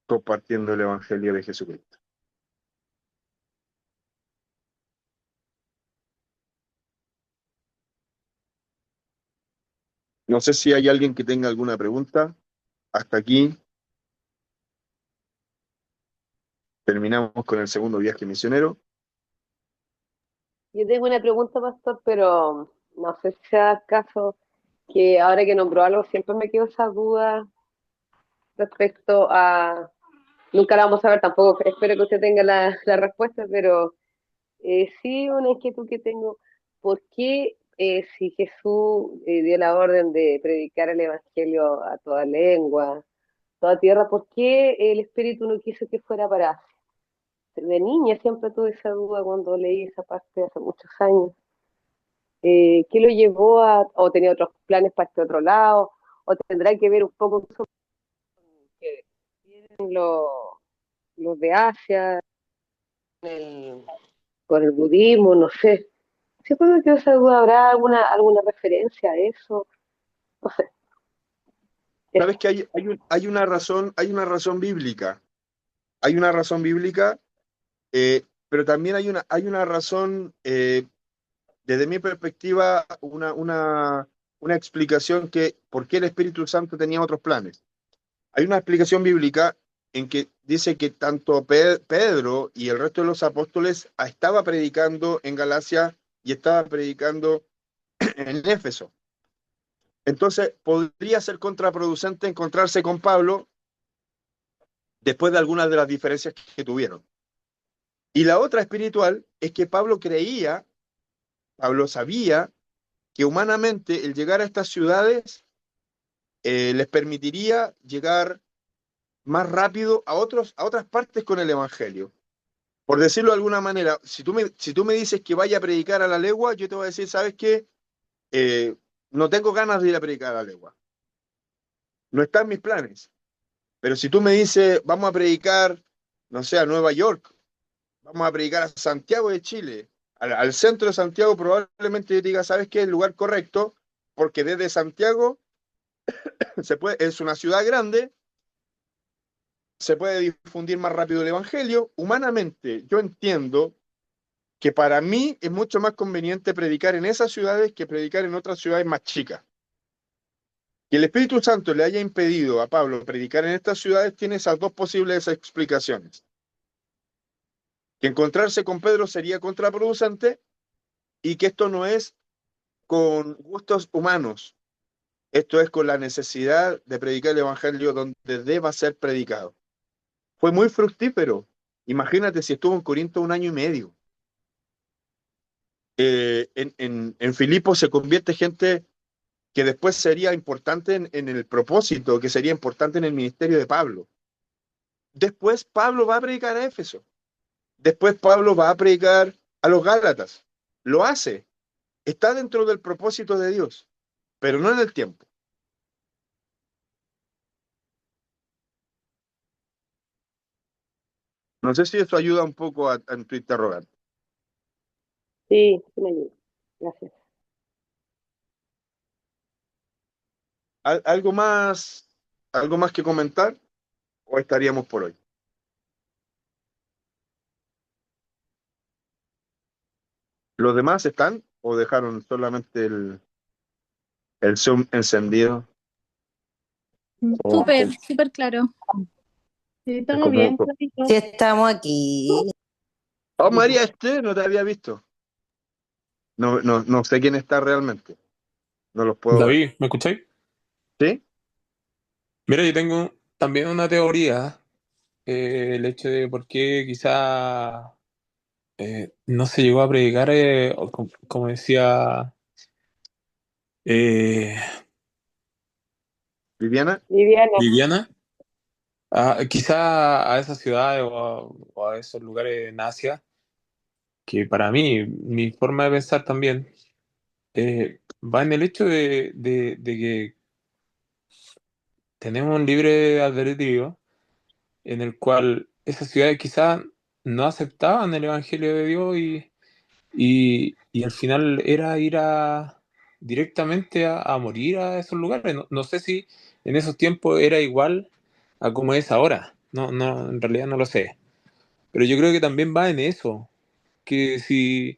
compartiendo el Evangelio de Jesucristo. No sé si hay alguien que tenga alguna pregunta. Hasta aquí terminamos con el segundo viaje misionero. Yo tengo una pregunta, pastor, pero no sé si sea caso que ahora que nombró algo, siempre me quedo esa duda respecto a, nunca la vamos a ver tampoco, espero que usted tenga la respuesta, pero sí una inquietud que tengo, ¿por qué si Jesús dio la orden de predicar el Evangelio a toda lengua, toda tierra, ¿por qué el Espíritu no quiso que fuera para Asia? De niña siempre tuve esa duda cuando leí esa parte hace muchos años. ¿Qué lo llevó o tenía otros planes para este otro lado, o tendrá que ver un poco con que tienen los de Asia, el, con el budismo, no sé. Siempre me quedo esa duda, ¿habrá alguna referencia a eso? No sé. Sabes que hay una razón bíblica. Hay una razón bíblica. pero también hay una razón, desde mi perspectiva, una explicación que por qué el Espíritu Santo tenía otros planes. Hay una explicación bíblica en que dice que tanto Pedro y el resto de los apóstoles estaba predicando en Galacia y estaba predicando en Éfeso. Entonces, podría ser contraproducente encontrarse con Pablo después de algunas de las diferencias que tuvieron. Y la otra espiritual es que Pablo sabía que humanamente el llegar a estas ciudades les permitiría llegar más rápido a otras partes con el Evangelio. Por decirlo de alguna manera, si tú me dices que vaya a predicar a la legua, yo te voy a decir, ¿sabes qué? Eh, no tengo ganas de ir a predicar a la legua. No está en mis planes. Pero si tú me dices, vamos a predicar, no sé, a Nueva York, vamos a predicar a Santiago de Chile, al centro de Santiago, probablemente yo te diga, ¿sabes qué? Es el lugar correcto, porque desde Santiago es una ciudad grande, se puede difundir más rápido el Evangelio. Humanamente, yo entiendo que para mí es mucho más conveniente predicar en esas ciudades que predicar en otras ciudades más chicas. Que el Espíritu Santo le haya impedido a Pablo predicar en estas ciudades tiene esas dos posibles explicaciones. Que encontrarse con Pedro sería contraproducente y que esto no es con gustos humanos, esto es con la necesidad de predicar el Evangelio donde deba ser predicado. Fue muy fructífero. Imagínate si estuvo en Corinto 1 año y medio. En Filipos se convierte gente que después sería importante en el propósito, que sería importante en el ministerio de Pablo. Después Pablo va a predicar a Éfeso. Después Pablo va a predicar a los Gálatas. Lo hace. Está dentro del propósito de Dios, pero no en el tiempo. No sé si eso ayuda un poco a tu interrogante. Sí, sí me ayuda. Gracias. ¿Algo más que comentar o estaríamos por hoy? ¿Los demás están o dejaron solamente el Zoom encendido? Súper, súper claro. Sí, Es estamos como, bien, Clarito. Sí, estamos aquí. oh, María, no te había visto. No, no, no sé quién está realmente. No los puedo ver. David, ¿me escucháis? ¿Sí? Mira, yo tengo también una teoría, el hecho de por qué quizá no se llegó a predicar, o como decía eh, ¿Viviana? Viviana, Viviana, quizá a esas ciudades o a esos lugares en Asia, que para mí, mi forma de pensar también, va en el hecho de que tenemos un libre albedrío en el cual esas ciudades quizás no aceptaban el Evangelio de Dios y al final era ir directamente a morir a esos lugares. No, no sé si en esos tiempos era igual a como es ahora. No, no, en realidad no lo sé. Pero yo creo que también va en eso, que si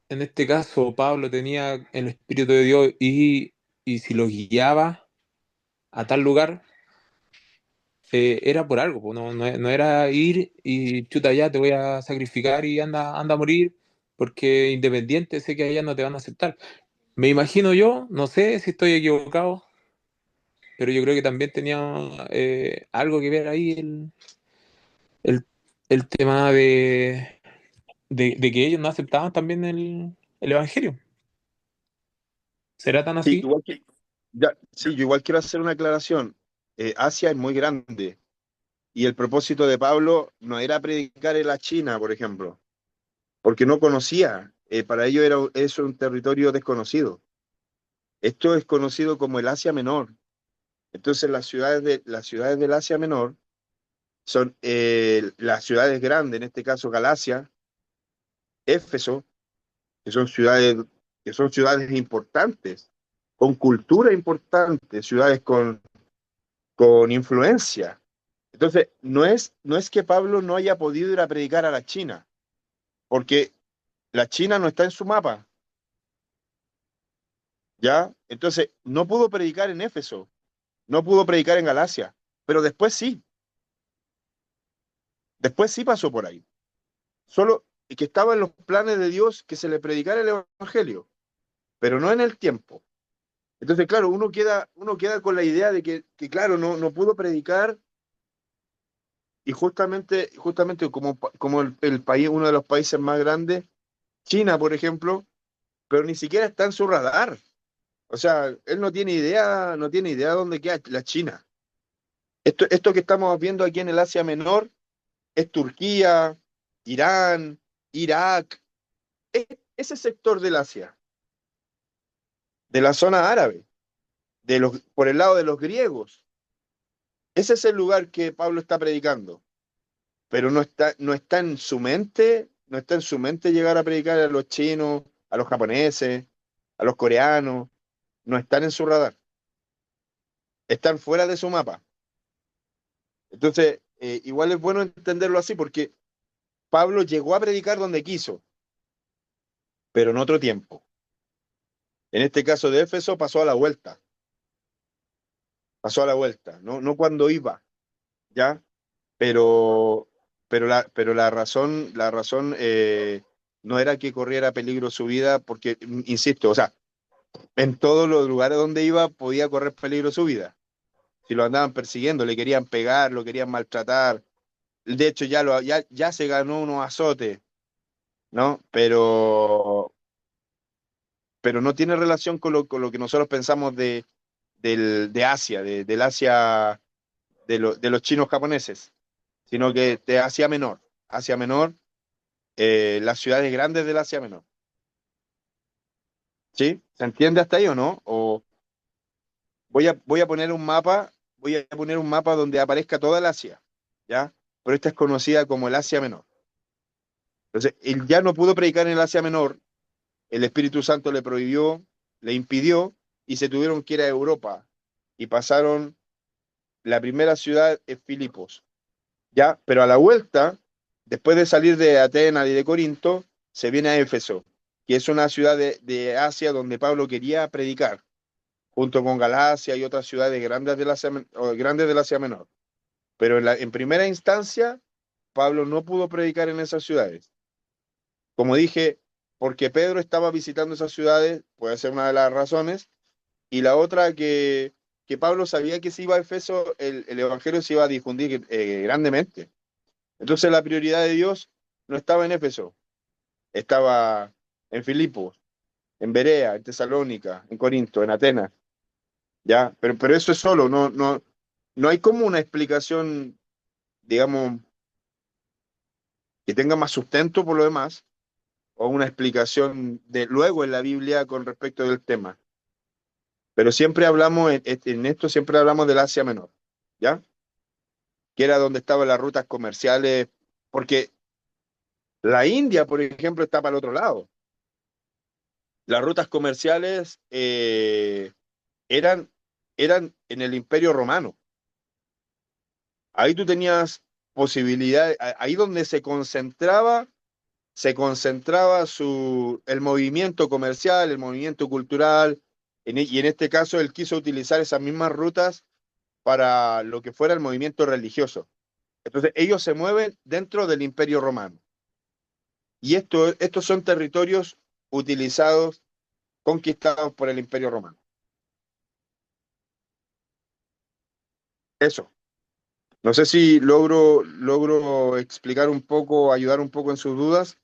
en este caso Pablo tenía el Espíritu de Dios y si lo guiaba a tal lugar, era por algo, pues, no era ir y chuta, ya te voy a sacrificar y anda a morir, porque independiente sé que allá no te van a aceptar. Me imagino yo, no sé si estoy equivocado, pero yo creo que también tenía algo que ver ahí el, el tema de que ellos no aceptaban también el Evangelio. ¿Será tan Sí, así? yo igual quiero hacer una aclaración. Asia es muy grande y el propósito de Pablo no era predicar en la China, por ejemplo, porque no conocía. Para ellos eso un territorio desconocido. Esto es conocido como el Asia Menor. Entonces las ciudades del Asia Menor son las ciudades grandes, en este caso Galacia, Éfeso, que son ciudades importantes, con cultura importante, ciudades con influencia. Entonces, no es que Pablo no haya podido ir a predicar a la China, porque la China no está en su mapa, ¿ya? Entonces, no pudo predicar en Éfeso, no pudo predicar en Galacia, pero después sí pasó por ahí. Solo que estaba en los planes de Dios que se le predicara el Evangelio, pero no en el tiempo. Entonces, claro, uno queda con la idea de que claro, no pudo predicar y justamente como el país, uno de los países más grandes, China, por ejemplo, pero ni siquiera está en su radar. O sea, él no tiene idea de dónde queda la China. Esto que estamos viendo aquí en el Asia Menor es Turquía, Irán, Irak, ese sector del Asia, de la zona árabe, por el lado de los griegos. Ese es el lugar que Pablo está predicando, pero no está en su mente, no está en su mente llegar a predicar a los chinos, a los japoneses, a los coreanos, no están en su radar, están fuera de su mapa. Entonces, igual es bueno entenderlo así porque Pablo llegó a predicar donde quiso, pero en otro tiempo. En este caso de Éfeso pasó a la vuelta, no cuando iba, ¿ya? Pero, pero la razón no era que corriera peligro su vida, porque, insisto, o sea, en todos los lugares donde iba podía correr peligro su vida. Si lo andaban persiguiendo, le querían pegar, lo querían maltratar. De hecho, ya se ganó unos azotes, ¿no? Pero no tiene relación con lo que nosotros pensamos de Asia, del Asia de los chinos japoneses, sino que de Asia Menor, las ciudades grandes del Asia Menor. ¿Sí? ¿Se entiende hasta ahí o no? O voy a poner voy a poner un mapa donde aparezca toda el Asia, ¿ya? Pero esta es conocida como el Asia Menor. Entonces, él ya no pudo predicar en el Asia Menor, el Espíritu Santo le prohibió, le impidió, y se tuvieron que ir a Europa. Y pasaron, la primera ciudad es Filipos, ¿ya? Pero a la vuelta, después de salir de Atenas y de Corinto, se viene a Éfeso, que es una ciudad de Asia donde Pablo quería predicar, junto con Galacia y otras ciudades grandes del Asia Menor. Pero en primera instancia, Pablo no pudo predicar en esas ciudades. Como dije, porque Pedro estaba visitando esas ciudades, puede ser una de las razones, y la otra que Pablo sabía que si iba a Efeso, el Evangelio se iba a difundir grandemente. Entonces la prioridad de Dios no estaba en Éfeso, estaba en Filipos, en Berea, en Tesalónica, en Corinto, en Atenas, ¿ya? Pero eso es solo, no hay como una explicación, digamos, que tenga más sustento por lo demás, o una explicación de luego en la Biblia con respecto del tema. Pero siempre hablamos, en esto siempre hablamos del Asia Menor, ¿ya? Que era donde estaban las rutas comerciales, porque la India, por ejemplo, está para el otro lado. Las rutas comerciales eran, eran en el Imperio Romano. Ahí tú tenías posibilidades, ahí donde se concentraba el movimiento comercial, el movimiento cultural, y en este caso él quiso utilizar esas mismas rutas para lo que fuera el movimiento religioso. Entonces ellos se mueven dentro del Imperio Romano. Y estos son territorios utilizados, conquistados por el Imperio Romano. Eso. No sé si logro explicar un poco, ayudar un poco en sus dudas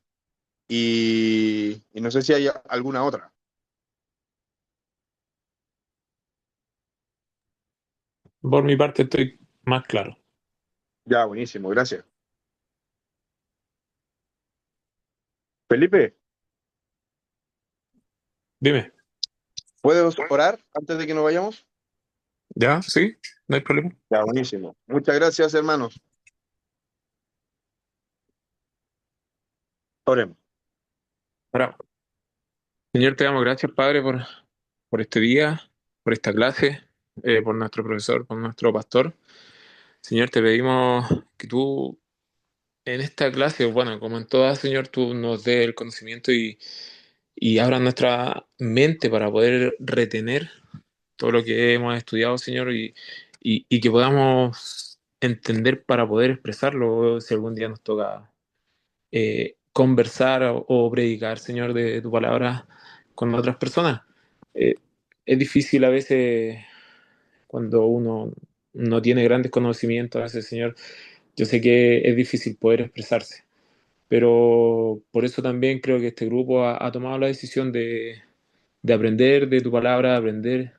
y no sé si hay alguna otra. Por mi parte estoy más claro. Ya, buenísimo, gracias. Felipe, Dime. ¿puedes orar antes de que nos vayamos? ¿Ya? ¿Sí? ¿No hay problema? Ya, buenísimo. Muchas gracias, hermanos. Oremos. Ahora, Señor, te damos gracias, Padre, por este día, por esta clase, por nuestro profesor, por nuestro pastor. Señor, te pedimos que tú en esta clase, bueno, como en todas, Señor, tú nos des el conocimiento y abras nuestra mente para poder retener todo lo que hemos estudiado, Señor, y que podamos entender para poder expresarlo si algún día nos toca conversar o predicar, Señor, de tu palabra con otras personas. Eh, es difícil a veces cuando uno no tiene grandes conocimientos, a veces, Señor, yo sé que es difícil poder expresarse, pero por eso también creo que este grupo ha tomado la decisión de aprender de tu palabra, aprender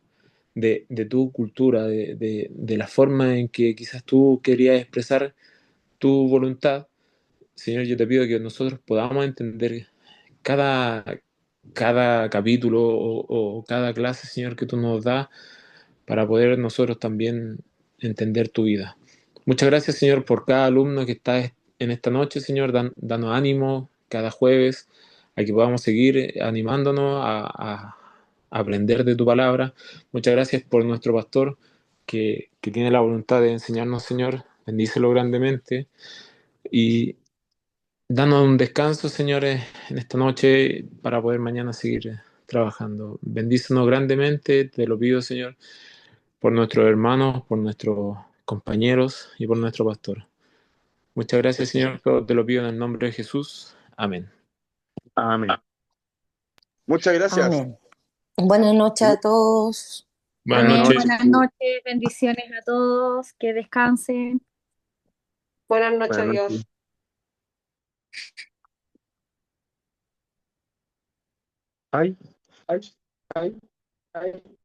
de tu cultura, de la forma en que quizás tú querías expresar tu voluntad. Señor, yo te pido que nosotros podamos entender cada, cada capítulo o cada clase, Señor, que tú nos das para poder nosotros también entender tu vida. Muchas gracias, Señor, por cada alumno que está en esta noche, Señor. Danos ánimo cada jueves a que podamos seguir animándonos a aprender de tu palabra. Muchas gracias por nuestro pastor que tiene la voluntad de enseñarnos, Señor. Bendícelo grandemente y danos un descanso, señores, en esta noche para poder mañana seguir trabajando. Bendícenos grandemente, te lo pido, Señor, por nuestros hermanos, por nuestros compañeros y por nuestro pastor. Muchas gracias, Señor, te lo pido en el nombre de Jesús. Amén. Amén. Muchas gracias. Amén. Buenas noches a todos. Buenas Amén. noches. Buenas noches, bendiciones a todos, que descansen. Buenas noches, Buenas Dios. noches. Ay, ay, ay, ay.